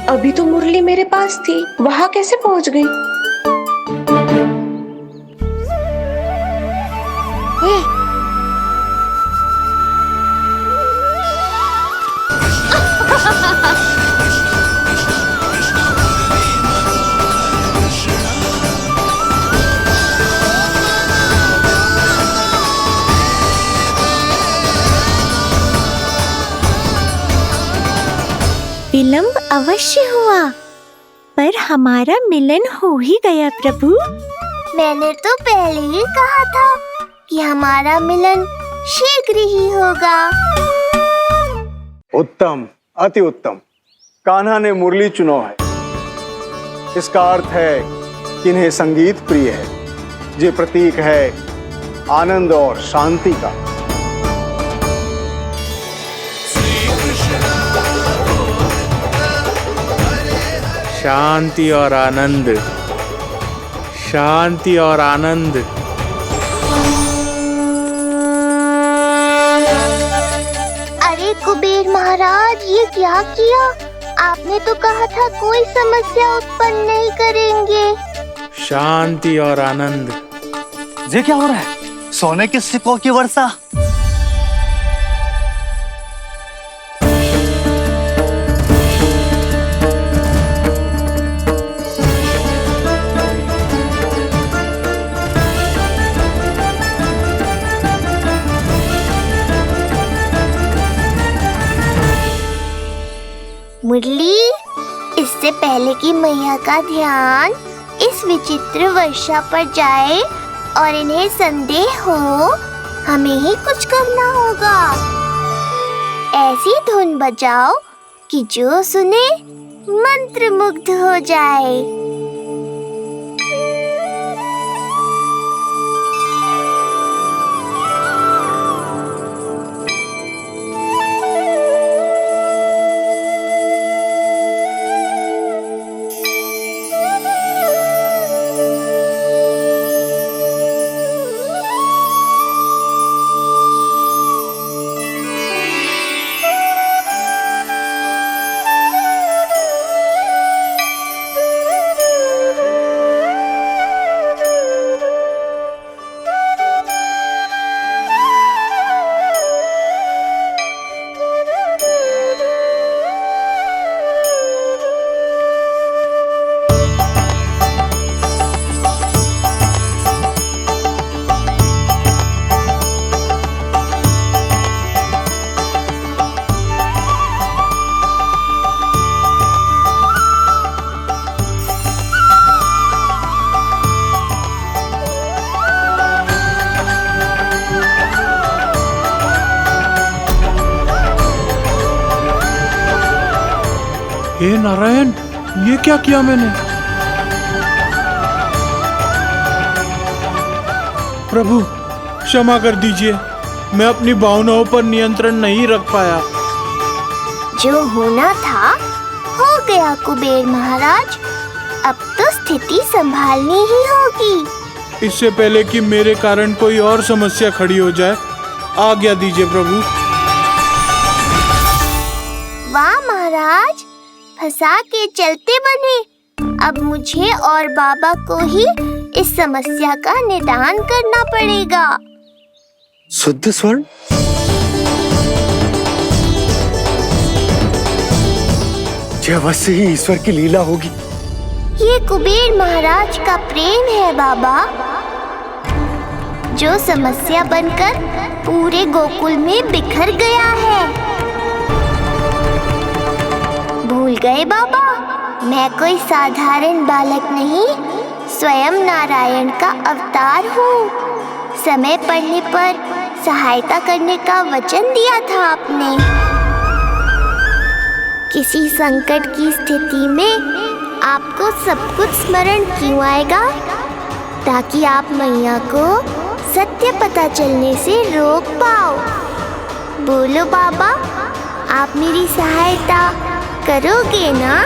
अभी तो मुरली मेरे पास थी, वहां कैसे पहुंच गई? विलंब अवश्य हुआ, पर हमारा मिलन हो ही गया प्रभु। मैंने तो पहले ही कहा था कि हमारा मिलन शीघ्र ही होगा। उत्तम, अति उत्तम। कान्हा ने मुरली चुना है, इसका अर्थ है कि इन्हें संगीत प्रिय है। ये प्रतीक है आनंद और शांति का। शांति और आनंद, शांति और आनंद। अरे कुबेर महाराज, ये क्या किया? आपने तो कहा था कोई समस्या उत्पन्न नहीं करेंगे। शांति और आनंद। ये क्या हो रहा है? सोने के सिक्कों की वर्षा। मुरली, इससे पहले कि मैया का ध्यान इस विचित्र वर्षा पर जाए और इन्हें संदेह हो, हमें ही कुछ करना होगा। ऐसी धुन बजाओ कि जो सुने मंत्रमुग्ध हो जाए। हे नारायण, ये क्या किया मैंने? प्रभु क्षमा कर दीजिए, मैं अपनी भावनाओं पर नियंत्रण नहीं रख पाया। जो होना था हो गया कुबेर महाराज, अब तो स्थिति संभालनी ही होगी। इससे पहले कि मेरे कारण कोई और समस्या खड़ी हो जाए, आज्ञा दीजिए प्रभु। वाह महाराज, फंसा के चलते बने। अब मुझे और बाबा को ही इस समस्या का निदान करना पड़ेगा। शुद्ध स्वर्ण? यह अवश्य ही ईश्वर की लीला होगी। ये कुबेर महाराज का प्रेम है बाबा, जो समस्या बनकर पूरे गोकुल में बिखर गया है। भूल गए बाबा, मैं कोई साधारण बालक नहीं, स्वयं नारायण का अवतार हूँ। समय पड़ने पर सहायता करने का वचन दिया था आपने। किसी संकट की स्थिति में आपको सब कुछ स्मरण क्यों आएगा? ताकि आप मैया को सत्य पता चलने से रोक पाओ। बोलो बाबा, आप मेरी सहायता करोगे ना?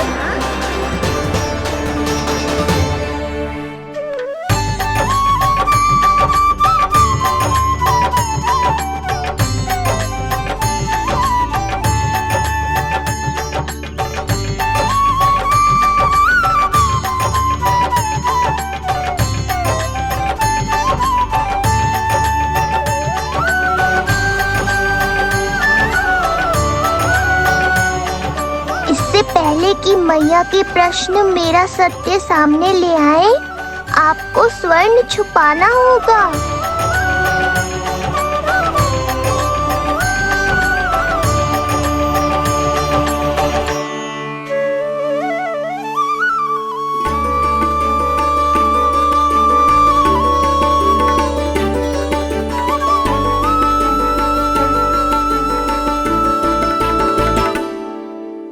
पहले कि मैया के प्रश्न मेरा सत्य सामने ले आए, आपको स्वर्ण छुपाना होगा।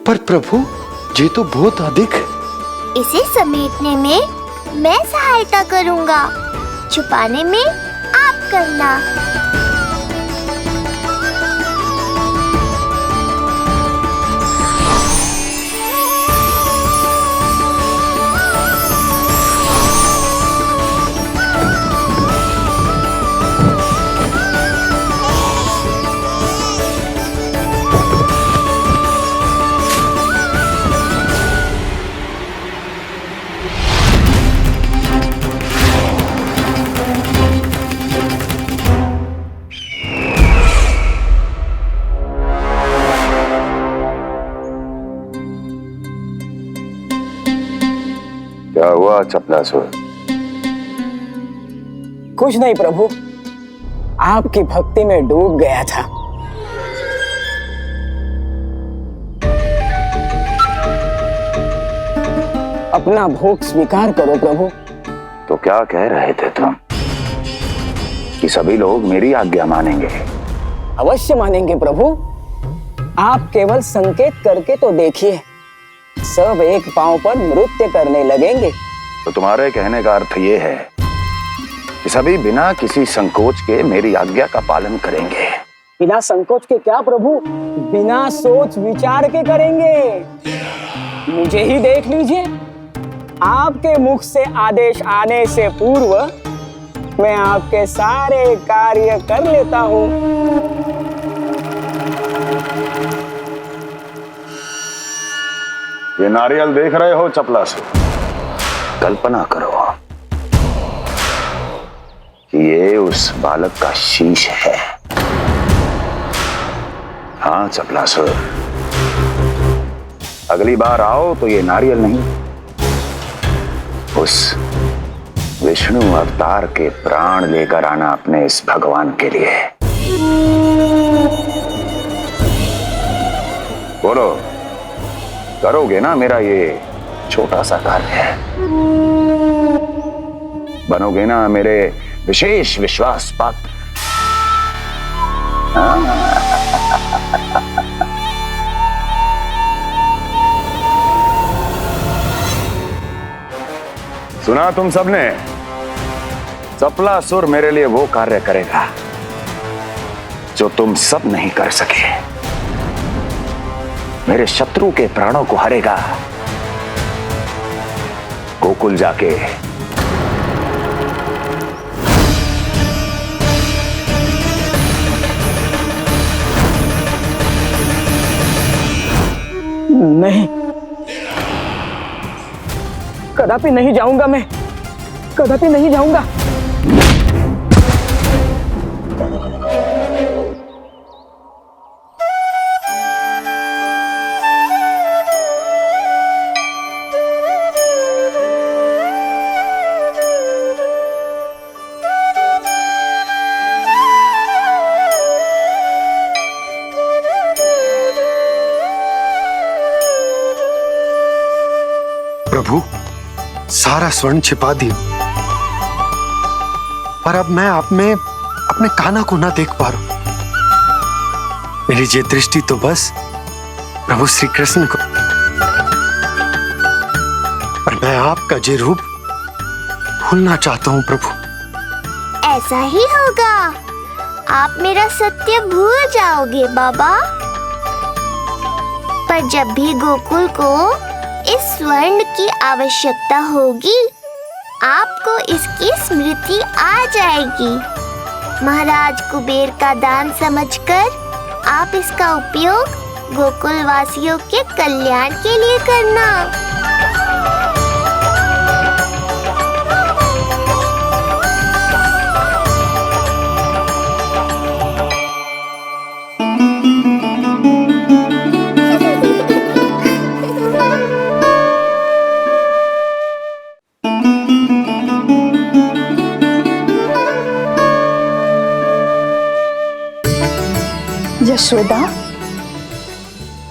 पर प्रभु, ये तो बहुत अधिक। इसे समेटने में मैं सहायता करूंगा, छुपाने में आप करना। क्या हुआ चपलासुर? कुछ नहीं प्रभु, आपकी भक्ति में डूब गया था। अपना भोग स्वीकार करो प्रभु। तो क्या कह रहे थे तुम कि सभी लोग मेरी आज्ञा मानेंगे? अवश्य मानेंगे प्रभु, आप केवल संकेत करके तो देखिए, सब एक पांव पर नृत्य करने लगेंगे। तो तुम्हारे कहने का अर्थ ये है कि सभी बिना किसी संकोच के मेरी आज्ञा का पालन करेंगे? बिना संकोच के क्या प्रभु, बिना सोच विचार के करेंगे। मुझे ही देख लीजिए, आपके मुख से आदेश आने से पूर्व मैं आपके सारे कार्य कर लेता हूँ। ये नारियल देख रहे हो चपलासुर? कल्पना करो कि ये उस बालक का शीश है। हाँ चपलासुर, अगली बार आओ तो ये नारियल नहीं, उस विष्णु अवतार के प्राण लेकर आना अपने इस भगवान के लिए। बोलो, करोगे ना मेरा ये छोटा सा कार्य? बनोगे ना मेरे विशेष विश्वास पात्र? सुना तुम सबने? सपलासुर मेरे लिए वो कार्य करेगा जो तुम सब नहीं कर सके। मेरे शत्रु के प्राणों को हरेगा। गोकुल जाके नहीं, कदापि नहीं जाऊंगा मैं, कदापि नहीं जाऊंगा। प्रभु, सारा स्वर्ण छिपा दिया, पर अब मैं आप में अपने कान्हा को ना देख पा रहा हूं। मेरी ये दृष्टि तो बस प्रभु श्री कृष्ण को, पर मैं आपका ये रूप भूलना चाहता हूं प्रभु। ऐसा ही होगा, आप मेरा सत्य भूल जाओगे बाबा। पर जब भी गोकुल को इस स्वर्ण की आवश्यकता होगी, आपको इसकी स्मृति आ जाएगी। महाराज कुबेर का दान समझकर आप इसका उपयोग गोकुल वासियों के कल्याण के लिए करना। यशोदा,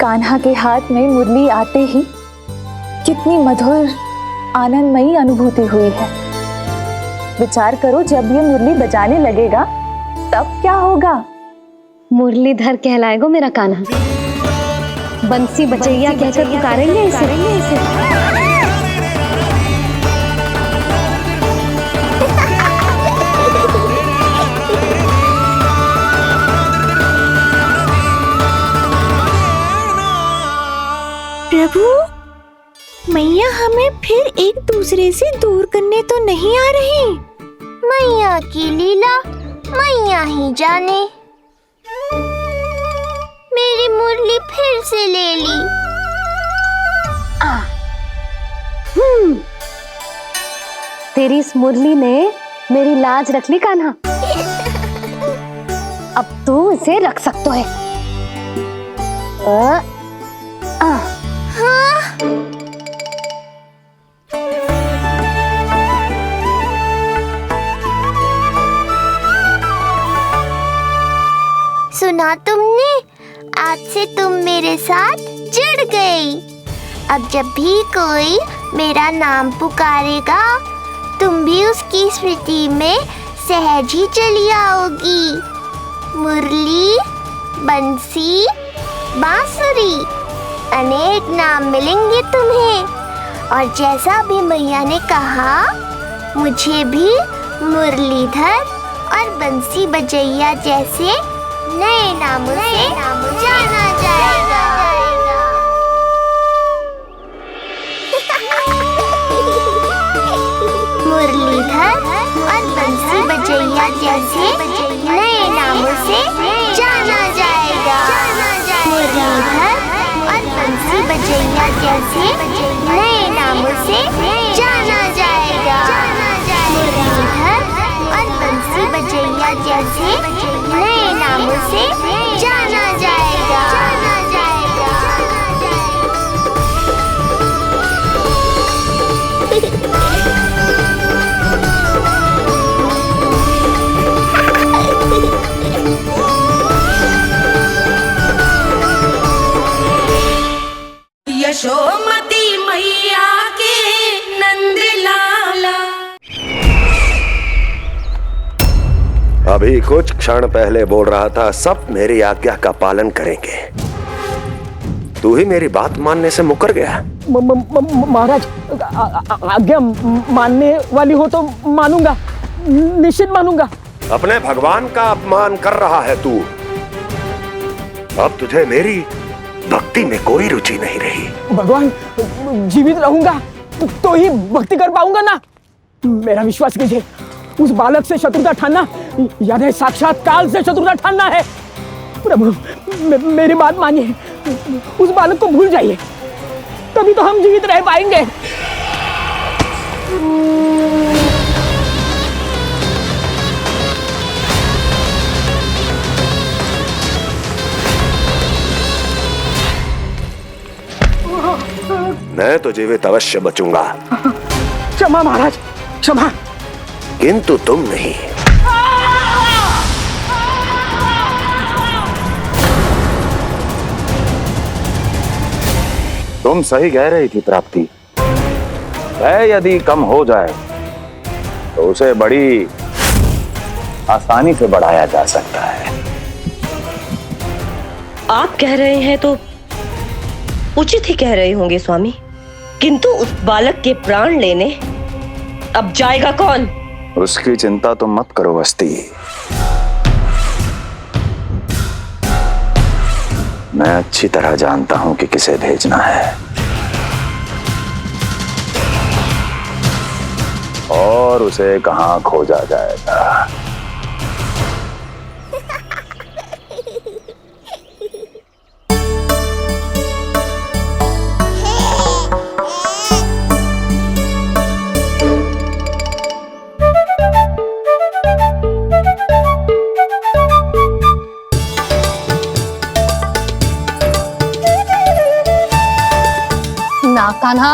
कान्हा के हाथ में मुरली आते ही कितनी मधुर आनंदमयी अनुभूति हुई है। विचार करो, जब ये मुरली बजाने लगेगा तब क्या होगा? मुरलीधर कहलाएगा मेरा कान्हा। बंसी बजैया कहकर पुकारेंगे इसे। प्रभु, मैया हमें फिर एक दूसरे से दूर करने तो नहीं आ रही। मैया की लीला मैया ही जाने। मेरी मुरली फिर से ले ली। तेरी इस मुरली ने मेरी लाज रख ली कान्हा। अब तू इसे रख सकता है। सुना तुमने? आज से तुम मेरे साथ जुड़ गई। अब जब भी कोई मेरा नाम पुकारेगा, तुम भी उसकी स्मृति में सहज ही चली आओगी। मुरली, बंसी, बांसुरी, अनेक नाम मिलेंगे तुम्हें। और जैसा भी मैया ने कहा, मुझे भी मुरलीधर और बंसी बजैया जैसे नए नामों से जाना जाएगा। मुरलीधर और बंसी बजैया जैसे नए नामों से जाना जाएगा। मुरलीधर और बंसी बजैया जैसे नए नामों से जाना जाएगा। मुरलीधर और बंसी बजैया जैसे नए नामों से जाना जाएगा। यशोमती मैया के नंद लाला। अभी कुछ क्षण पहले बोल रहा था, सब मेरी आज्ञा का पालन करेंगे। तू ही मेरी बात मानने से मुकर गया। महाराज, आज्ञा मानने वाली हो तो मानूंगा, निश्चित मानूंगा। अपने भगवान का अपमान कर रहा है तू। अब तुझे मेरी भक्ति में कोई रुचि नहीं रही। भगवान, जीवित रहूंगा तो ही भक्ति कर पाऊंगा ना। मेरा विश्वास कीजिए, उस बालक से शत्रुता ठानना यानी साक्षात काल से शत्रुता ठानना है। प्रभु, मेरी बात मानिए, उस बालक को भूल जाइए, तभी तो हम जीवित रह पाएंगे। मैं तो जीवित अवश्य बचूंगा। क्षमा महाराज, क्षमा। किंतु तुम नहीं। तुम सही कह रही थी प्राप्ति। भय यदि कम हो जाए तो उसे बड़ी आसानी से बढ़ाया जा सकता है। आप कह रहे हैं तो उचित ही कह रहे होंगे स्वामी, किंतु उस बालक के प्राण लेने अब जाएगा कौन? उसकी चिंता तो मत करो वस्ती। मैं अच्छी तरह जानता हूं कि किसे भेजना है और उसे कहां खोजा जाएगा। ना कान्हा,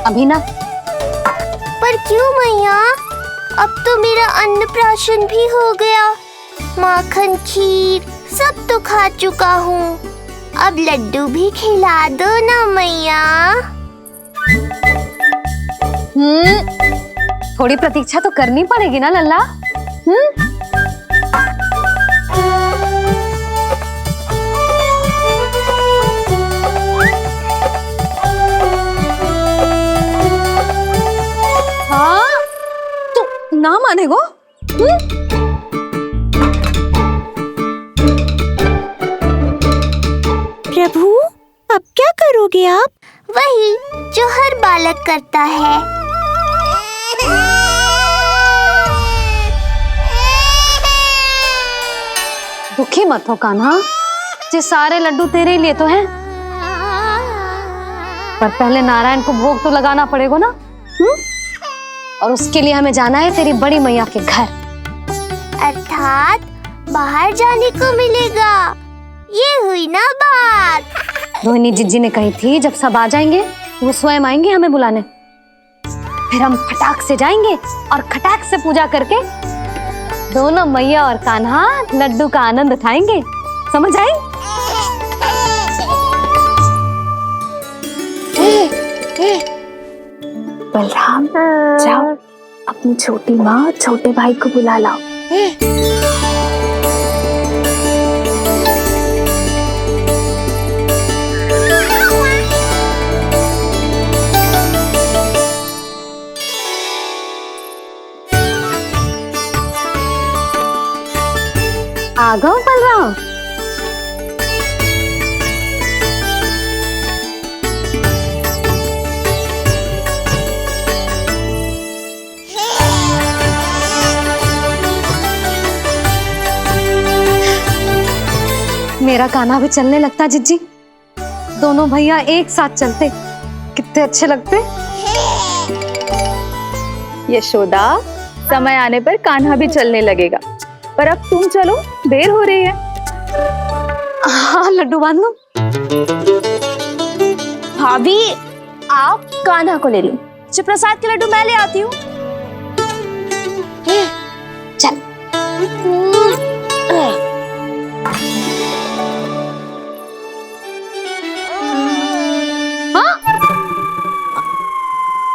अभी ना। पर क्यों मैया? अब तो मेरा अन्नप्राशन भी हो गया। माखन, खीर सब तो खा चुका हूँ। अब लड्डू भी खिला दो ना मैया। थोड़ी प्रतीक्षा तो करनी पड़ेगी ना लल्ला। ना मानेगो? प्रभु, अब क्या करोगे आप? वही जो हर बालक करता है। दुखी मत हो कान्हा, ये सारे लड्डू तेरे लिए तो हैं। पर पहले नारायण को भोग तो लगाना पड़ेगा ना। और उसके लिए हमें जाना है तेरी बड़ी मैया के घर। अर्थात बाहर जाने को मिलेगा। ये हुई ना बात। रोहिणी जिज्जी ने कही थी जब सब आ जाएंगे वो स्वयं आएंगे हमें बुलाने। फिर हम फटाक से जाएंगे और खटाक से पूजा करके दोनों मैया और कान्हा लड्डू का आनंद उठाएंगे। समझ आई? बलराम, जाओ अपनी छोटी माँ और छोटे भाई को बुला लाओ। आ गओ बलराम। मेरा कान्हा भी चलने लगता जिज्जी। दोनों भैया एक साथ चलते कितने अच्छे लगते। यशोदा, समय आने पर कान्हा भी चलने लगेगा, पर अब तुम चलो, देर हो रही है। हाँ, लड्डू बांध लो। भाभी, आप कान्हा को ले लो, प्रसाद के लड्डू मैं ले आती हूँ। चल।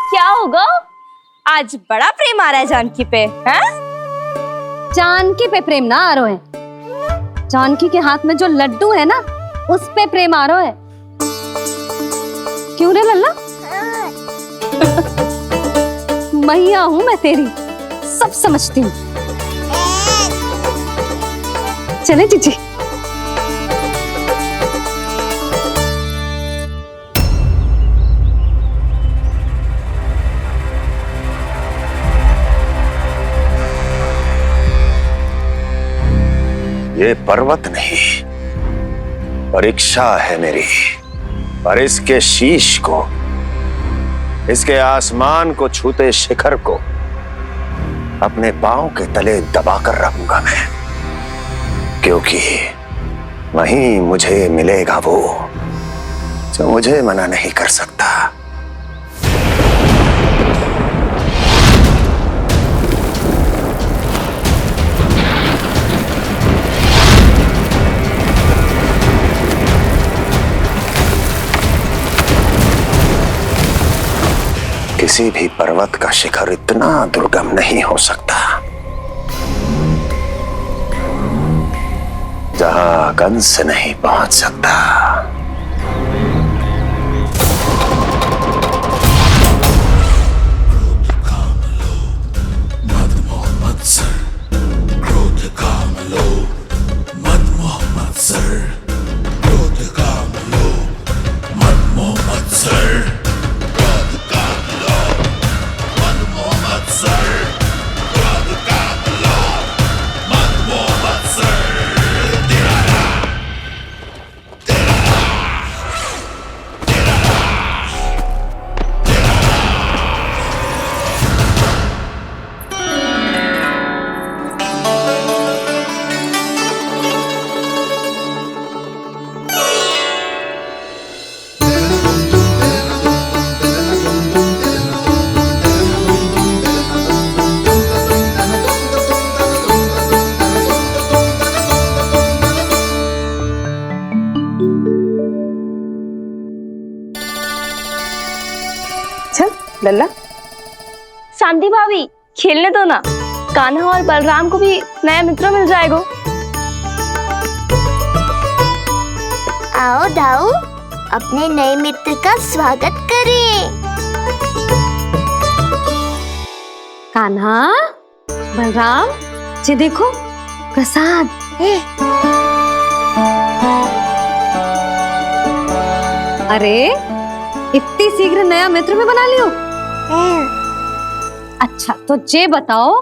क्या होगा? आज बड़ा प्रेम आ रहा है जानकी पे, हैं? जानकी पे प्रेम ना आ रहा है, जानकी के हाथ में जो लड्डू है ना, उस पे प्रेम आ रहा है। क्यों रे लल्ला? मैया हूं मैं तेरी, सब समझती हूँ। चले जीजी। ये पर्वत नहीं, परीक्षा है मेरी। पर इसके शीश को, इसके आसमान को छूते शिखर को अपने पांव के तले दबाकर रखूंगा मैं, क्योंकि वहीं मुझे मिलेगा वो जो मुझे मना नहीं कर सकता। किसी भी पर्वत का शिखर इतना दुर्गम नहीं हो सकता जहां कंस नहीं पहुंच सकता। लल्ला। शांति भाभी, खेलने दो ना, कान्हा और बलराम को भी नया मित्र मिल जाएगा। आओ दाऊ, अपने नए मित्र का स्वागत करें। कान्हा, बलराम, ये देखो प्रसाद। अरे इतनी शीघ्र नया मित्र भी बना लियो? अच्छा तो ये बताओ,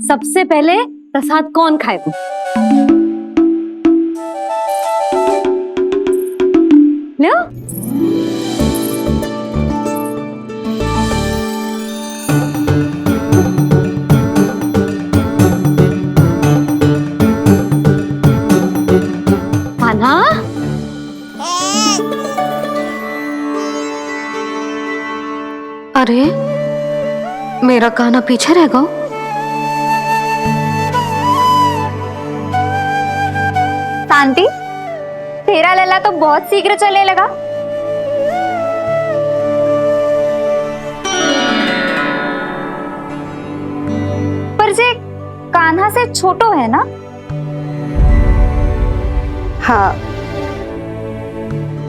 सबसे पहले प्रसाद कौन खाएगा? लो। कान्हा, अरे मेरा कान्हा पीछे रह गया। शांति, तेरा लल्ला तो बहुत शीघ्र चलने लगा। पर जे कान्हा से छोटो है ना? हाँ,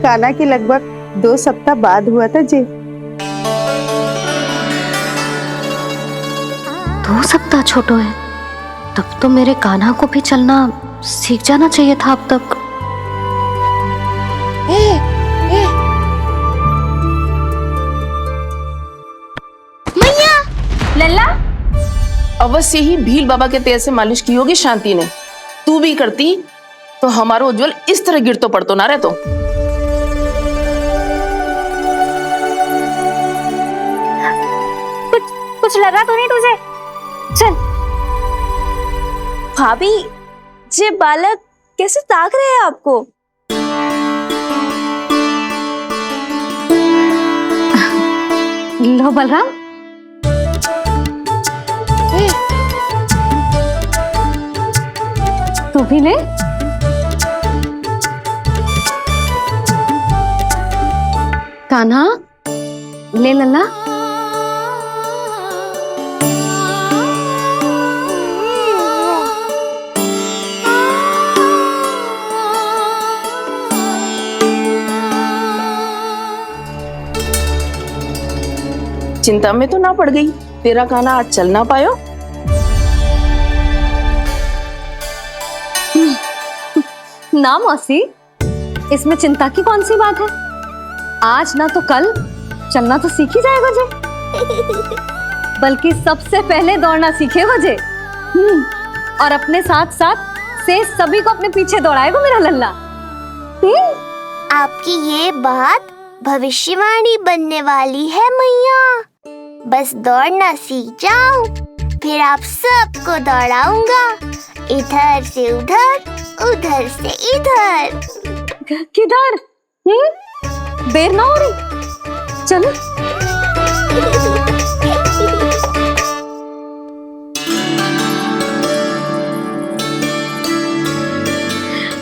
कान्हा की लगभग 2 सप्ताह बाद हुआ था जी। 2 सप्ताह छोटो है, तब तो मेरे कान्हा को भी चलना सीख जाना चाहिए था अब तक। मैया, लल्ला, अवश्य ही भील बाबा के तेल से मालिश की होगी शांति ने। तू भी करती तो हमारा उज्जवल इस तरह गिर तो पड़तो ना रहे तो। कुछ लगा तो नहीं तुझे? चल। भाभी, ये बालक कैसे ताक रहे हैं आपको? लो बलराम। तू भी ले। कान्हा, ले लल्ला। चिंता में तो ना पड़ गई, तेरा कान्हा आज चल ना पायो। ना मौसी, इसमें चिंता की कौन सी बात है? आज ना तो कल चलना तो सीख ही जाएगा जे। बल्कि सबसे पहले दौड़ना सीखेगा जे। और अपने साथ साथ से सभी को अपने पीछे दौड़ाएगा मेरा लल्ला। आपकी ये बात भविष्यवाणी बनने वाली है मैया। बस दौड़ना सीख जाऊं, फिर आप सबको दौड़ाऊंगा, इधर से उधर, उधर से इधर। किधर? देर ना हो रही, चलो।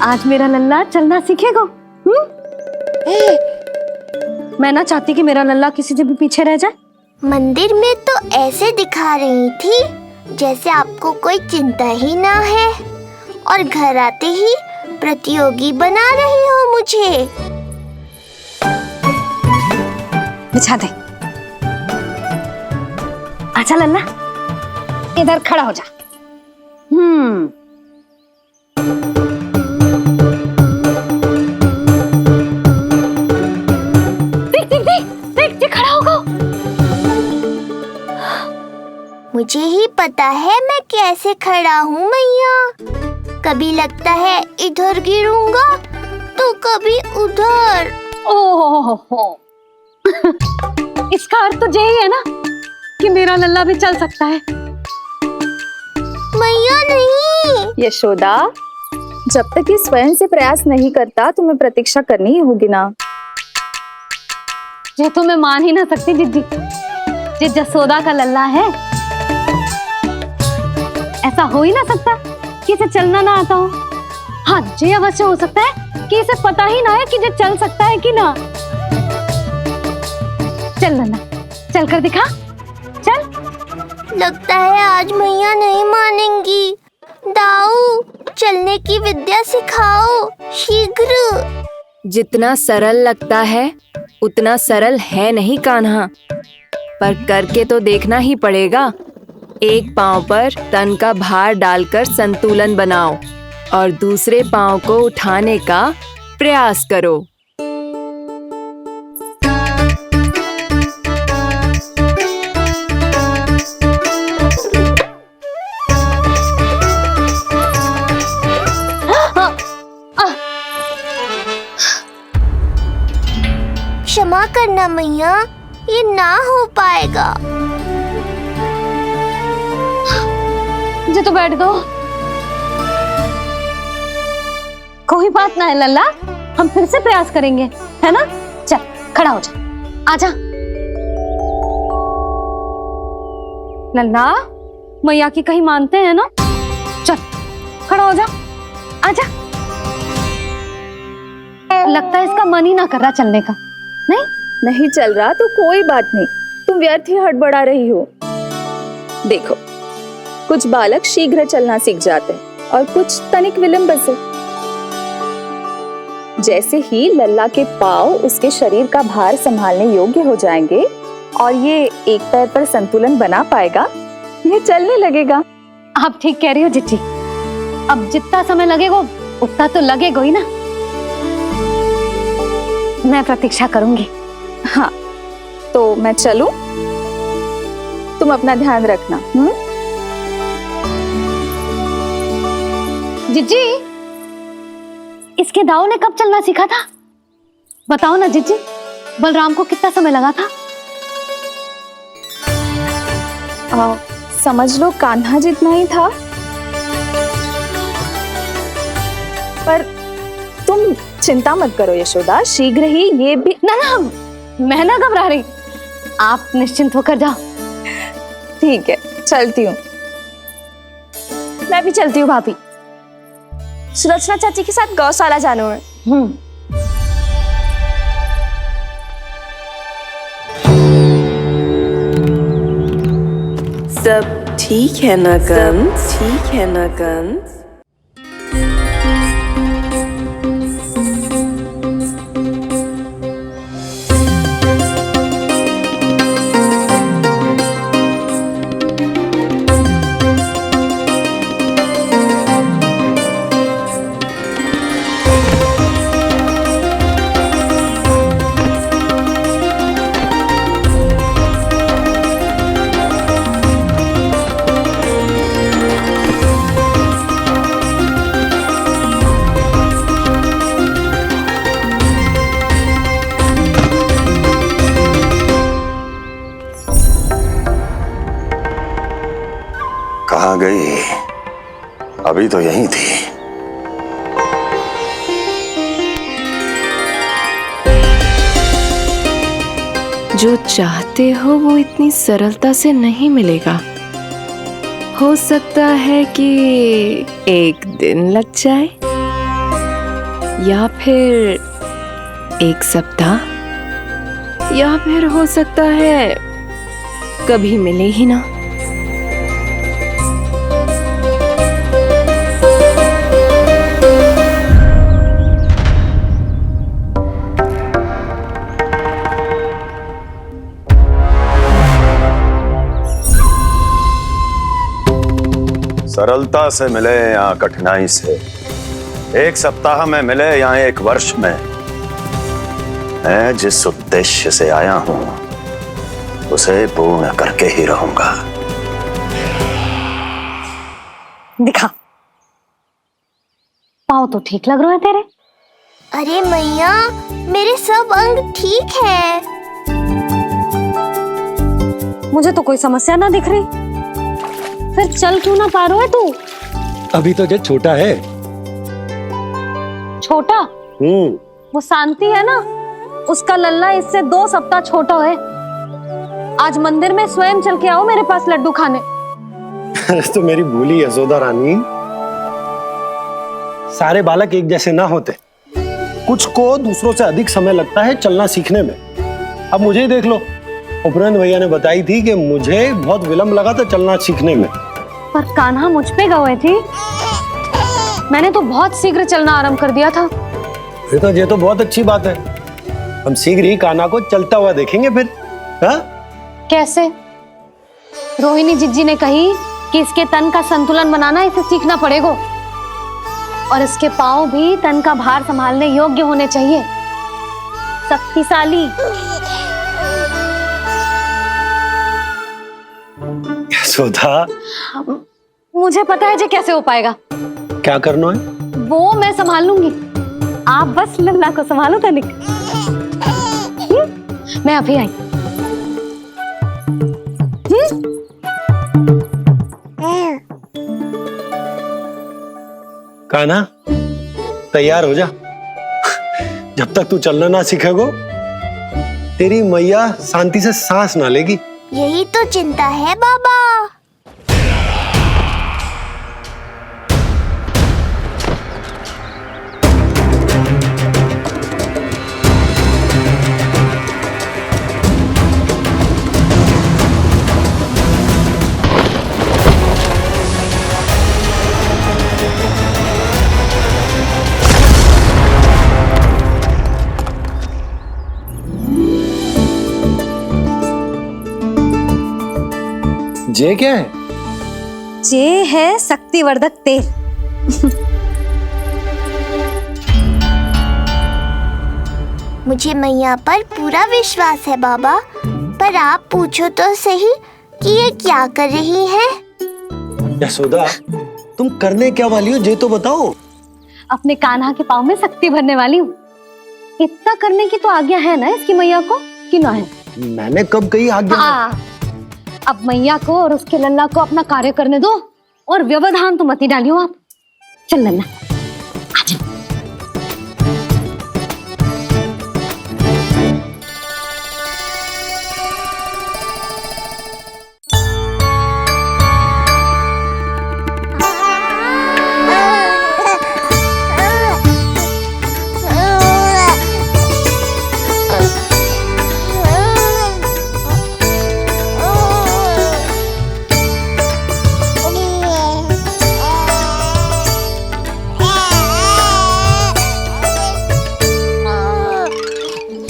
आज मेरा लल्ला चलना सीखेगा। मैं ना चाहती कि मेरा लल्ला किसी से भी पीछे रह जाए। मंदिर में तो ऐसे दिखा रही थी जैसे आपको कोई चिंता ही ना है, और घर आते ही प्रतियोगी बना रही हो मुझे। बिछा दे। आजा लल्ला, इधर खड़ा हो जा। देख खड़ा होगा। मुझे ही पता है मैं कैसे खड़ा हूँ मैया। कभी लगता है इधर गिरूंगा तो कभी उधर। ओह, इसका अर्थ तो यही है ना कि मेरा लल्ला भी चल सकता है। मैया नहीं। यशोदा, जब तक ये स्वयं से प्रयास नहीं करता तुम्हें प्रतीक्षा करनी ही होगी ना। ये तो मैं मान ही ना सकती जिद्दी, ये जसोदा का लल्ला है। ऐसा हो ही ना सकता कि इसे चलना ना आता हो। हाँ, ये अवश्य हो सकता है कि इसे पता ही ना है कि ये चल सकता है कि ना। चल लल्ला, चल कर दिखा, चल। लगता है आज मैया नहीं मानेंगी। दाऊ, चलने की विद्या सिखाओ शीघ्र। जितना सरल लगता है उतना सरल है नहीं कान्हा, पर करके तो देखना ही पड़ेगा। एक पांव पर तन का भार डालकर संतुलन बनाओ और दूसरे पांव को उठाने का प्रयास करो। क्षमा करना मैया, ये ना हो पाएगा। मुझे तो बैठ दो। कोई बात ना है लल्ला, हम फिर से प्रयास करेंगे, है ना? चल खड़ा हो जा, आजा। लल्ला, मैया की कहीं मानते हैं ना? चल खड़ा हो जा, आजा। लगता है इसका मन ही ना कर रहा चलने का। नहीं चल रहा तो कोई बात नहीं, तुम व्यर्थ ही हड़बड़ा रही हो। देखो, कुछ बालक शीघ्र चलना सीख जाते हैं और कुछ तनिक विलंब से। जैसे ही लल्ला के पांव उसके शरीर का भार संभालने योग्य हो जाएंगे और ये एक पैर पर संतुलन बना पाएगा, ये चलने लगेगा। आप ठीक कह रही हो जिज्जी। अब जितना समय लगेगा उतना तो लगेगा ही ना। मैं प्रतीक्षा करूंगी। हाँ, तो मैं चलूं? तुम अपना ध्यान रखना। जिज्जी, इसके दाऊ ने कब चलना सीखा था? बताओ ना जिज्जी। बलराम को कितना समय लगा था? समझ लो कान्हा जितना ही था। पर तुम चिंता मत करो यशोदा, शीघ्र ही ये भी। ना, मैं ना घबरा रही, आप निश्चिंत होकर जाओ। ठीक है, चलती हूँ। मैं भी चलती हूँ भाभी। सुरचना चाची के साथ गौशाला जाना है। सब ठीक है ना कंस? ठीक है ना कंस? कहाँ गई? अभी तो यहीं थी। जो चाहते हो वो इतनी सरलता से नहीं मिलेगा। हो सकता है कि एक दिन लग जाए या फिर एक सप्ताह, या फिर हो सकता है कभी मिले ही ना। सरलता से मिले या कठिनाई से, एक सप्ताह में मिले या एक वर्ष में, मैं जिस उद्देश्य से आया हूं उसे पूर्ण करके ही रहूंगा। दिखा, पाँव तो ठीक लग रहे हैं तेरे। अरे मैया, मेरे सब अंग ठीक है। मुझे तो कोई समस्या ना दिख रही। फिर चल क्यों ना पा रहा है तू? अभी तो जो छोटा है। छोटा? वो शांति है ना, उसका लल्ला इससे 2 सप्ताह छोटा है। आज मंदिर में स्वयं चल के आओ मेरे पास लड्डू खाने। तो मेरी भूली यशोदा रानी, सारे बालक एक जैसे ना होते। कुछ को दूसरों से अधिक समय लगता है चलना सीखने में। अब मुझे ही देख लो, उपरांत भैया ने बताई थी कि मुझे बहुत विलंब लगा था चलना सीखने में। पर कान्हा मुझ पे गए थी, मैंने तो बहुत शीघ्र चलना आरंभ कर दिया था। फिर तो ये तो बहुत अच्छी बात है। हम शीघ्र ही कान्हा को चलता हुआ देखेंगे फिर। हाँ? कैसे? रोहिणी जिज्जी ने कही कि इसके तन का संतुलन बनाना इसे सीखना पड़ेगा, और इसके पांव भी तन का भार संभालने योग्य होने चाहिए, शक्तिशाली। यशोदा, मुझे पता है जी कैसे हो पाएगा। क्या करना है? वो मैं संभाल लूंगी, आप बस लल्ला को संभालो तनिक। मैं अभी आई। कान्हा, तैयार हो जा। जब तक तू चलना ना सीखेगो, तेरी मैया शांति से सांस ना लेगी। यही तो चिंता है बाबा। जे क्या है? जे है शक्तिवर्धक तेल। मुझे मैया पर पूरा विश्वास है बाबा, पर आप पूछो तो सही कि ये क्या कर रही है। यशोदा, तुम करने क्या वाली हो, ये तो बताओ। अपने कान्हा के पाँव में शक्ति भरने वाली हूँ। इतना करने की तो आज्ञा है ना इसकी मैया को, कि ना है? मैंने कब कही आज्ञा? अब मैया को और उसके लल्ला को अपना कार्य करने दो, और व्यवधान तो मत ही डालियो आप। चल लल्ला, आजा।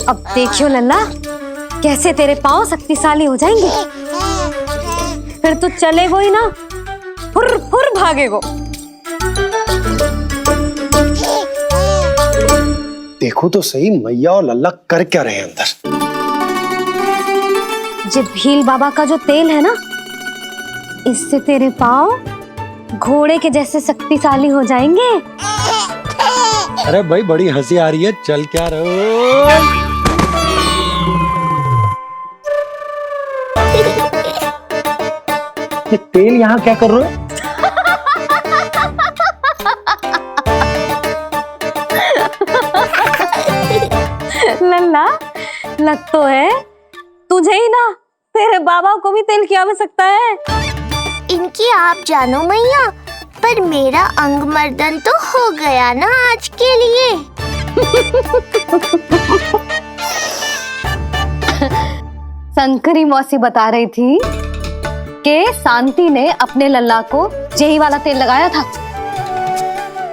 अब देखियो लल्ला, कैसे तेरे पांव शक्तिशाली हो जाएंगे। फिर तू चलेगो ही ना, फुर फुर भागेगो। देखो तो सही, मैया और लल्ला कर क्या रहे हैं अंदर। जो भील बाबा का जो तेल है ना, इससे तेरे पांव घोड़े के जैसे शक्तिशाली हो जाएंगे। अरे भाई, बड़ी हंसी आ रही है, चल क्या रहो। ये तेल यहाँ क्या कर रहे हो? लग तो है तुझे ही ना, तेरे बाबा को भी तेल की आवश्यकता है। इनकी आप जानो मैया, पर मेरा अंग मर्दन तो हो गया ना आज के लिए। शंकरी मौसी बता रही थी कि शांति ने अपने लल्ला को यही वाला तेल लगाया था,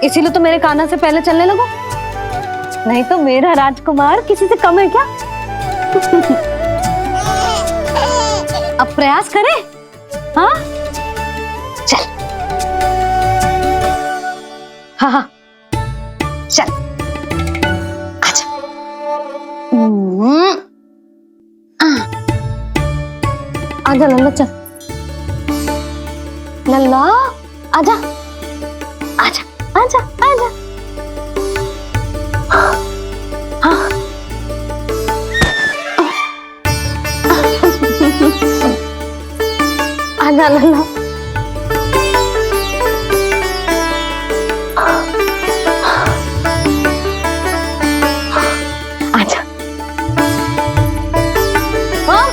इसीलिए तो मेरे कान्हा से पहले चलने लगो, नहीं तो मेरा राजकुमार किसी से कम है क्या? अब प्रयास करें, हाँ चल, हाँ हाँ चल, आजा। आजा लल्ला, चल लल्ला, आजा आजा आजा आजा। हाँ आजा लल्ला। आजा। हाँ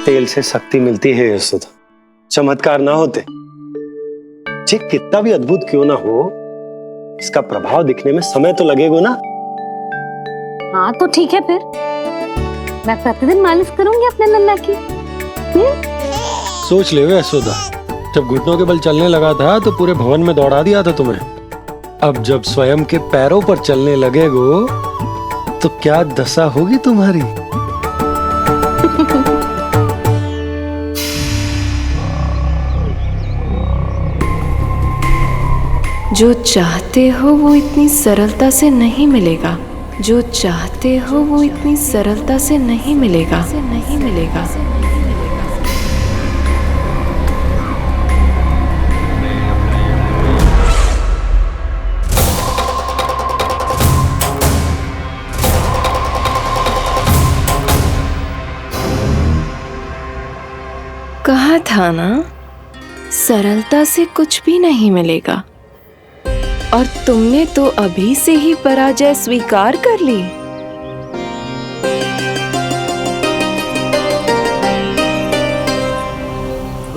तेल से शक्ति मिलती है यशोदा, चमत्कार ना होते, जे कितना भी अद्भुत क्यों ना हो, इसका प्रभाव दिखने में समय तो लगेगा ना। हाँ तो ठीक है, फिर मैं प्रतिदिन मालिश करूंगी अपने लल्ला की। सोच ले यशोदा, जब घुटनों के बल चलने लगा था तो पूरे भवन में दौड़ा दिया था तुम्हें, अब जब स्वयं के पैरों पर चलने लगेगो तो क्या दशा होगी तुम्हारी। जो चाहते हो वो इतनी सरलता से नहीं मिलेगा, जो चाहते हो वो इतनी सरलता से नहीं मिलेगा, नहीं मिलेगा। कहा था ना, सरलता से कुछ भी नहीं मिलेगा, और तुमने तो अभी से ही पराजय स्वीकार कर ली।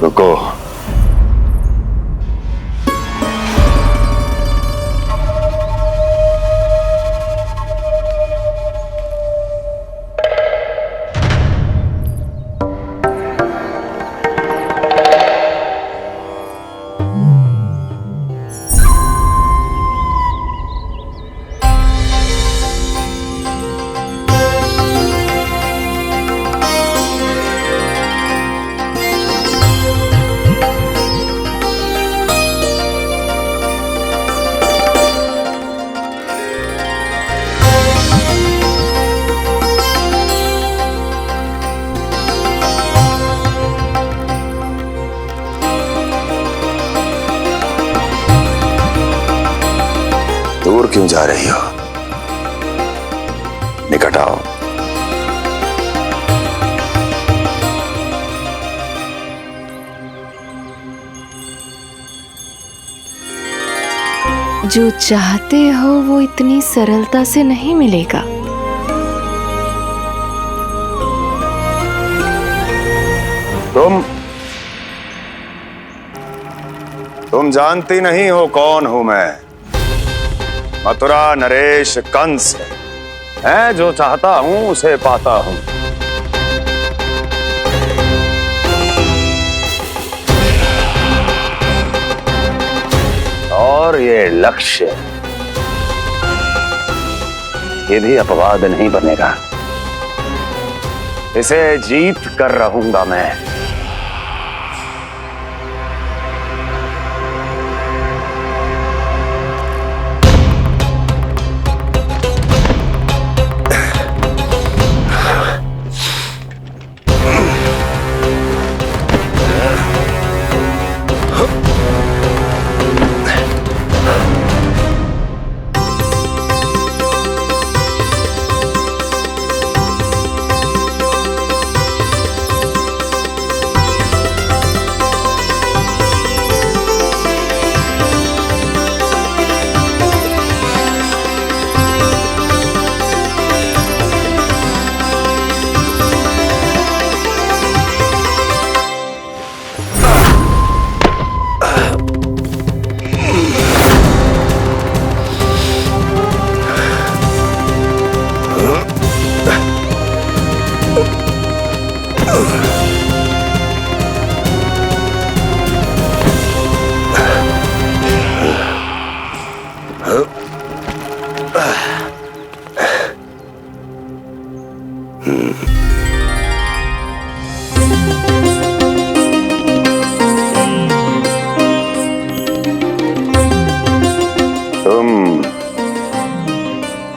रुको, दूर क्यों जा रही हो? निकट आओ। जो चाहते हो वो इतनी सरलता से नहीं मिलेगा। तुम जानती नहीं हो कौन हूं मैं। मथुरा नरेश कंस है, जो चाहता हूं उसे पाता हूं। और ये लक्ष्य, ये भी अपवाद नहीं बनेगा। इसे जीत कर रहूंगा मैं।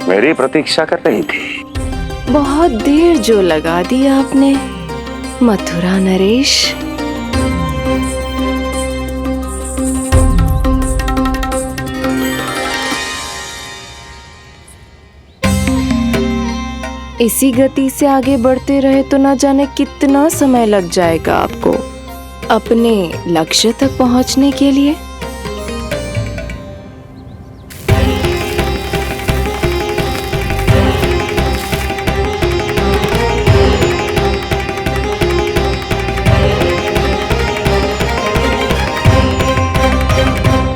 मेरी प्रतीक्षा कर रही थी। बहुत देर जो लगा दी आपने मथुरा नरेश। इसी गति से आगे बढ़ते रहे तो ना जाने कितना समय लग जाएगा आपको अपने लक्ष्य तक पहुंचने के लिए।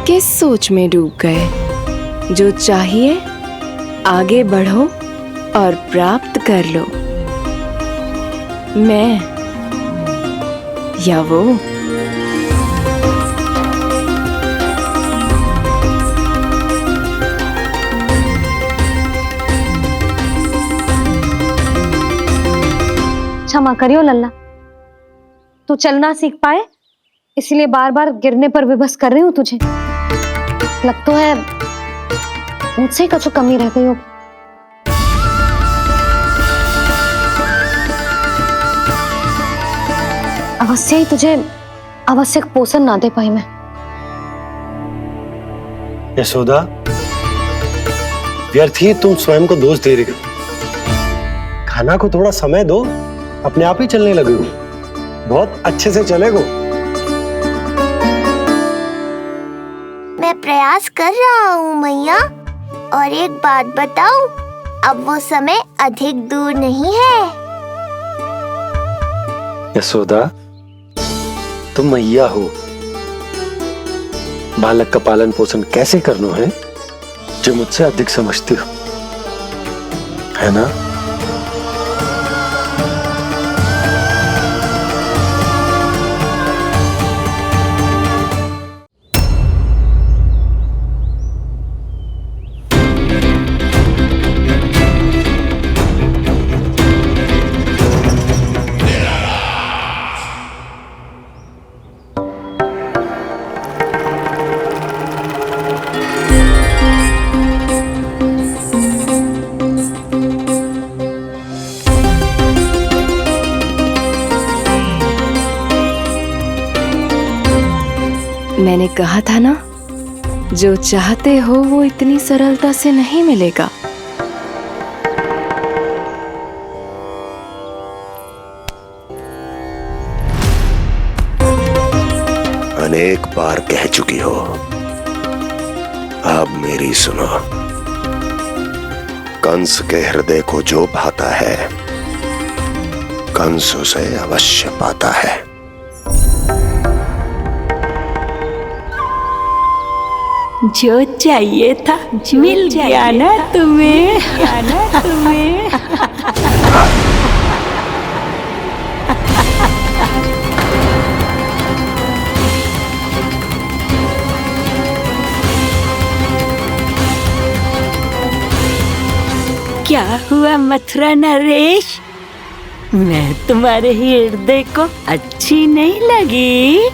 किस सोच में डूब गए? जो चाहिए आगे बढ़ो और प्राप्त कर लो। मैं या वो? क्षमा करियो लल्ला, तू चलना सीख पाए इसलिए बार बार गिरने पर विवश कर रही हूँ तुझे। लगता है मुझसे ही कुछ कमी रह गई हो। अवश्य ही तुझे आवश्यक पोषण ना दे पाई मैं। यशोदा, व्यर्थ ही तुम स्वयं को दोष दे रही हो। खाना को थोड़ा समय दो, अपने आप ही चलने लगेगो, बहुत अच्छे से चलेगो। मैं प्रयास कर रहा हूँ मैया, और एक बात बताऊं, अब वो समय अधिक दूर नहीं है। यशोदा, तुम मैया हो, बालक का पालन पोषण कैसे करना है जो मुझसे अधिक समझती हो, है ना? मैंने कहा था ना, जो चाहते हो वो इतनी सरलता से नहीं मिलेगा। अनेक बार कह चुकी हो, अब मेरी सुनो। कंस के हृदय को जो भाता है, कंस उसे अवश्य पाता है। जो चाहिए था मिल गया ना तुम्हें। क्या हुआ मथुरा नरेश, मैं तुम्हारे हृदय को अच्छी नहीं लगी?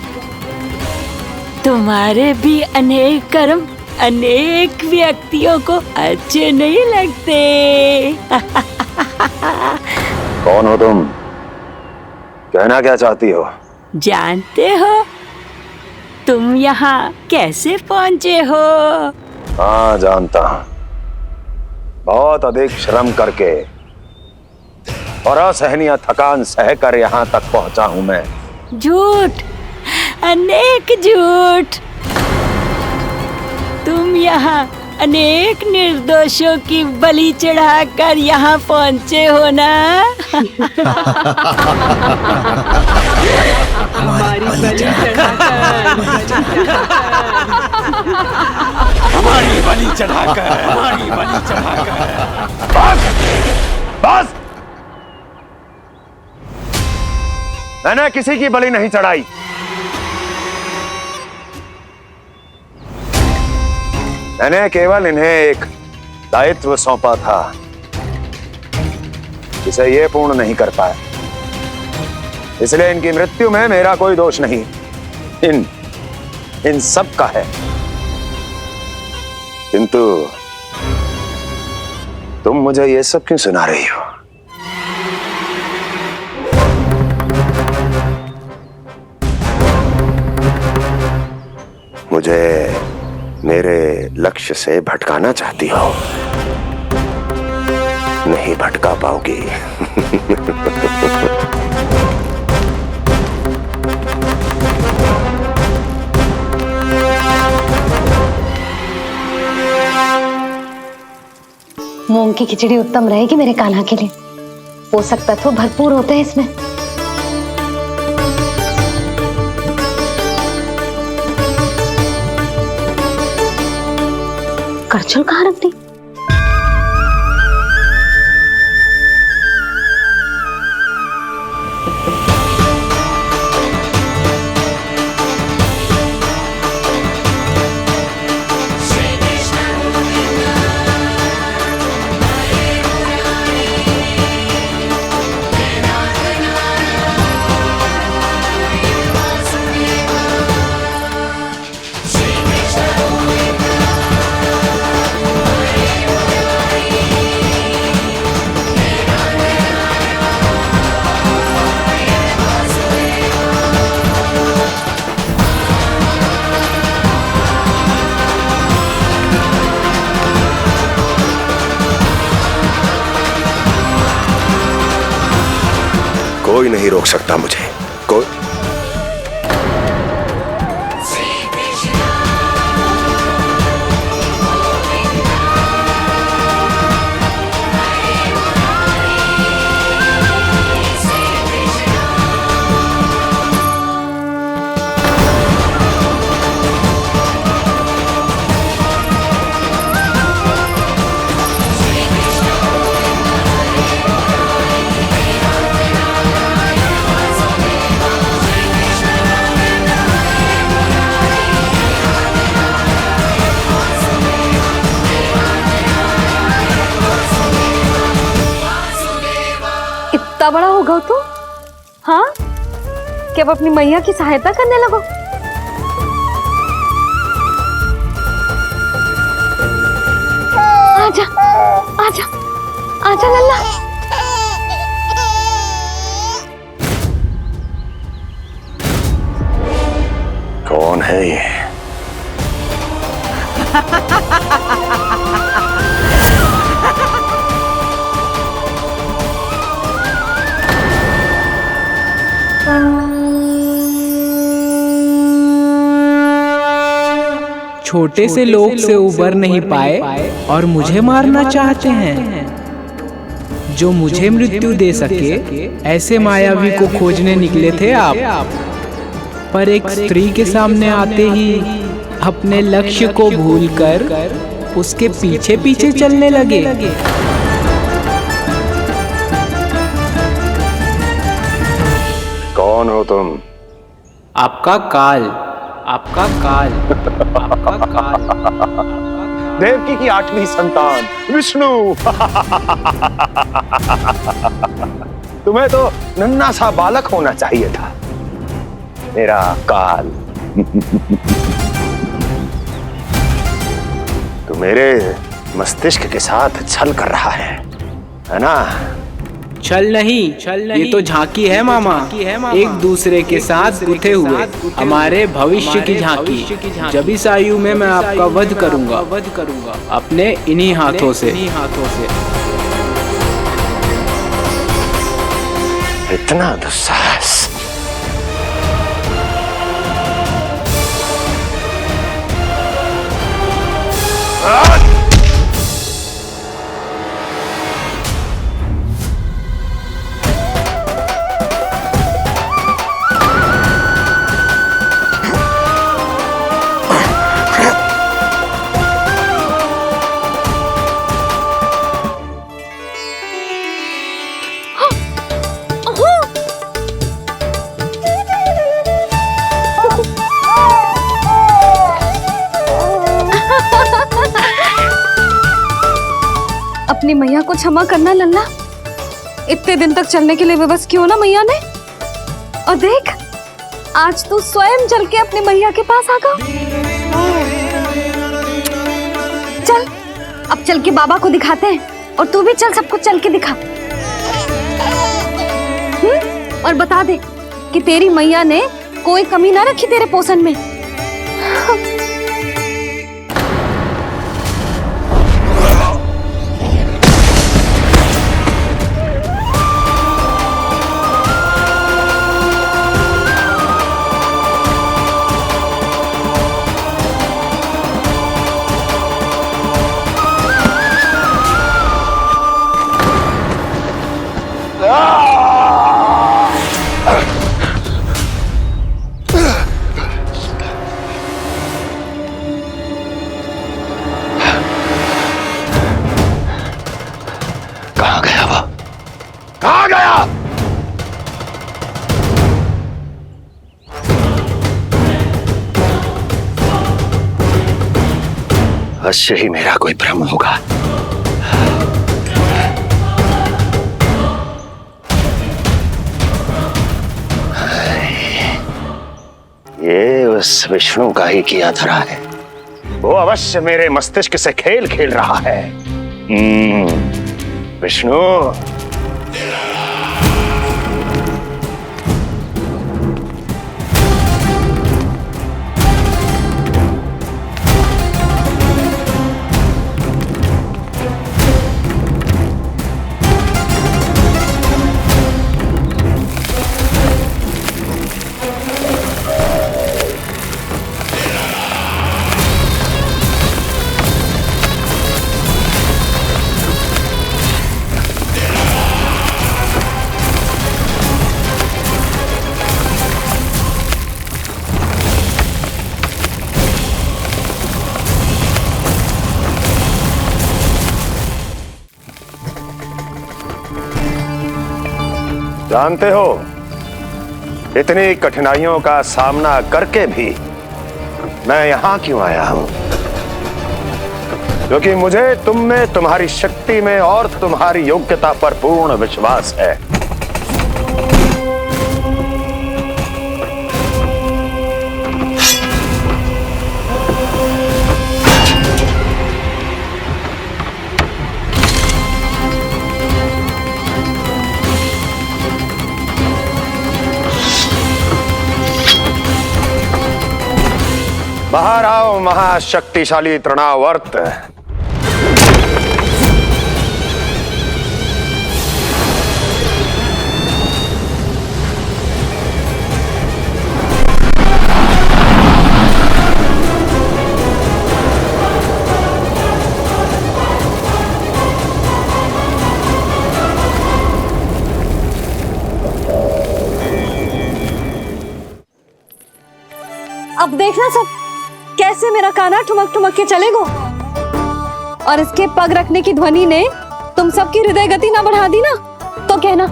तुम्हारे भी अनेक कर्म अनेक व्यक्तियों को अच्छे नहीं लगते। कौन हो तुम? कहना क्या चाहती हो? जानते हो तुम यहाँ कैसे पहुँचे हो? हाँ, जानता हूँ। बहुत अधिक श्रम करके और असहनीय थकान सहकर यहाँ तक पहुँचा हूँ मैं। झूठ, अनेक झूठ। तुम यहाँ अनेक निर्दोषों की बलि चढ़ाकर यहाँ पहुँचे हो ना? हमारी बलि चढ़ाकर, हमारी बलि चढ़ाकर। बस, बस। मैंने किसी की बलि नहीं चढ़ाई। मैंने केवल इन्हें एक दायित्व सौंपा था जिसे ये पूर्ण नहीं कर पाए, इसलिए इनकी मृत्यु में मेरा कोई दोष नहीं, इन सब का है। किंतु तुम मुझे ये सब क्यों सुना रही हो? मुझे मेरे लक्ष्य से भटकाना चाहती हो? नहीं भटका पाओगी। मूंग की खिचड़ी उत्तम रहेगी मेरे कान्हा के लिए। पोषक तत्व भरपूर होते हैं इसमें। करछुल कहाँ रख दी? कोई नहीं रोक सकता मुझे, कोई। इतना बड़ा हो गया तू? हाँ, कि अब अपनी मैया की सहायता करने लगो। आजा, आजा, आजा लल्ला। कौन है ये? छोटे से लोग से उबर नहीं पाए और मुझे मारना चाहते हैं। जो मुझे मृत्यु दे सके ऐसे मायावी को खोजने निकले थे आप, पर एक स्त्री के सामने आते ही अपने लक्ष्य को भूलकर उसके पीछे पीछे चलने लगे। कौन हो तुम? आपका काल, आपका काल, आपका काल। देवकी की 8वीं संतान विष्णु। तुम्हें तो नन्हा सा बालक होना चाहिए था। मेरा काल। तो मेरे मस्तिष्क के साथ छल कर रहा है ना? छल नहीं, ये तो झांकी है मामा। एक दूसरे के साथ गुथे हुए हमारे भविष्य की झांकी। जब इस आयु में मैं आपका वध करूंगा अपने इन्हीं हाथों से। इतना दुस्साहस! अपनी मैया को क्षमा करना लल्ला। इतने दिन तक चलने के लिए विवश क्यों ना मैया ने। और देख, आज तू स्वयं चल के अपनी मैया के पास आ गया। चल, अब चल के बाबा को दिखाते हैं। और तू भी चल, सबको चल के दिखा। और बता दे कि तेरी मैया ने कोई कमी ना रखी तेरे पोषण में। अवश्य ही मेरा कोई भ्रम होगा। ये उस विष्णु का ही किया धरा है। वो अवश्य मेरे मस्तिष्क से खेल खेल रहा है। विष्णु, जानते हो, इतनी कठिनाइयों का सामना करके भी मैं यहां क्यों आया हूं? क्योंकि मुझे तुम में, तुम्हारी शक्ति में और तुम्हारी योग्यता पर पूर्ण विश्वास है। बाहर आओ महाशक्तिशाली तृणावर्त। अब देखना सब कैसे मेरा कान्हा ठुमक ठुमक के चलेगा। और इसके पग रखने की ध्वनि ने तुम सबकी हृदय गति ना बढ़ा दी ना, तो कहना।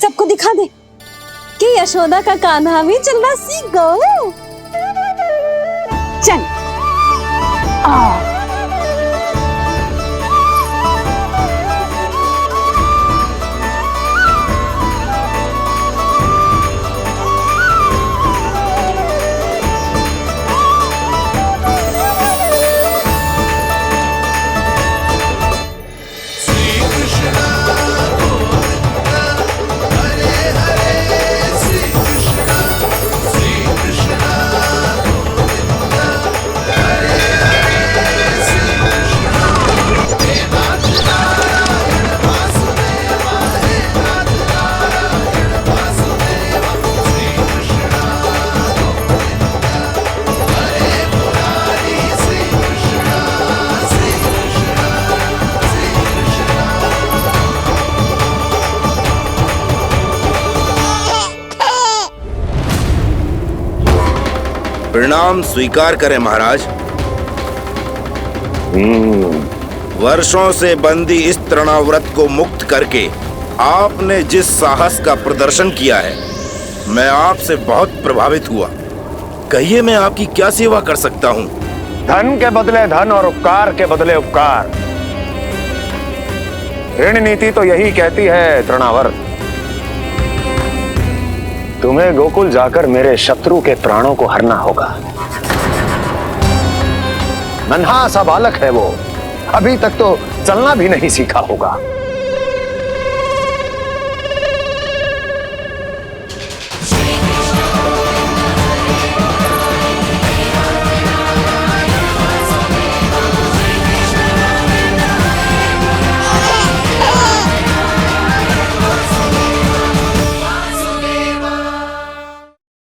सबको दिखा दे कि यशोदा का कान्हा भी चलना सीख गो। चल प्रणाम स्वीकार करें महाराज। वर्षों से बंदी इस तृणाव्रत को मुक्त करके आपने जिस साहस का प्रदर्शन किया है, मैं आपसे बहुत प्रभावित हुआ। कहिए मैं आपकी क्या सेवा कर सकता हूं? धन के बदले धन और उपकार के बदले उपकार। ऋण नीति तो यही कहती है तृणावर्त। तुम्हें गोकुल जाकर मेरे शत्रु के प्राणों को हरना होगा। नन्हा सा बालक है वो, अभी तक तो चलना भी नहीं सीखा होगा।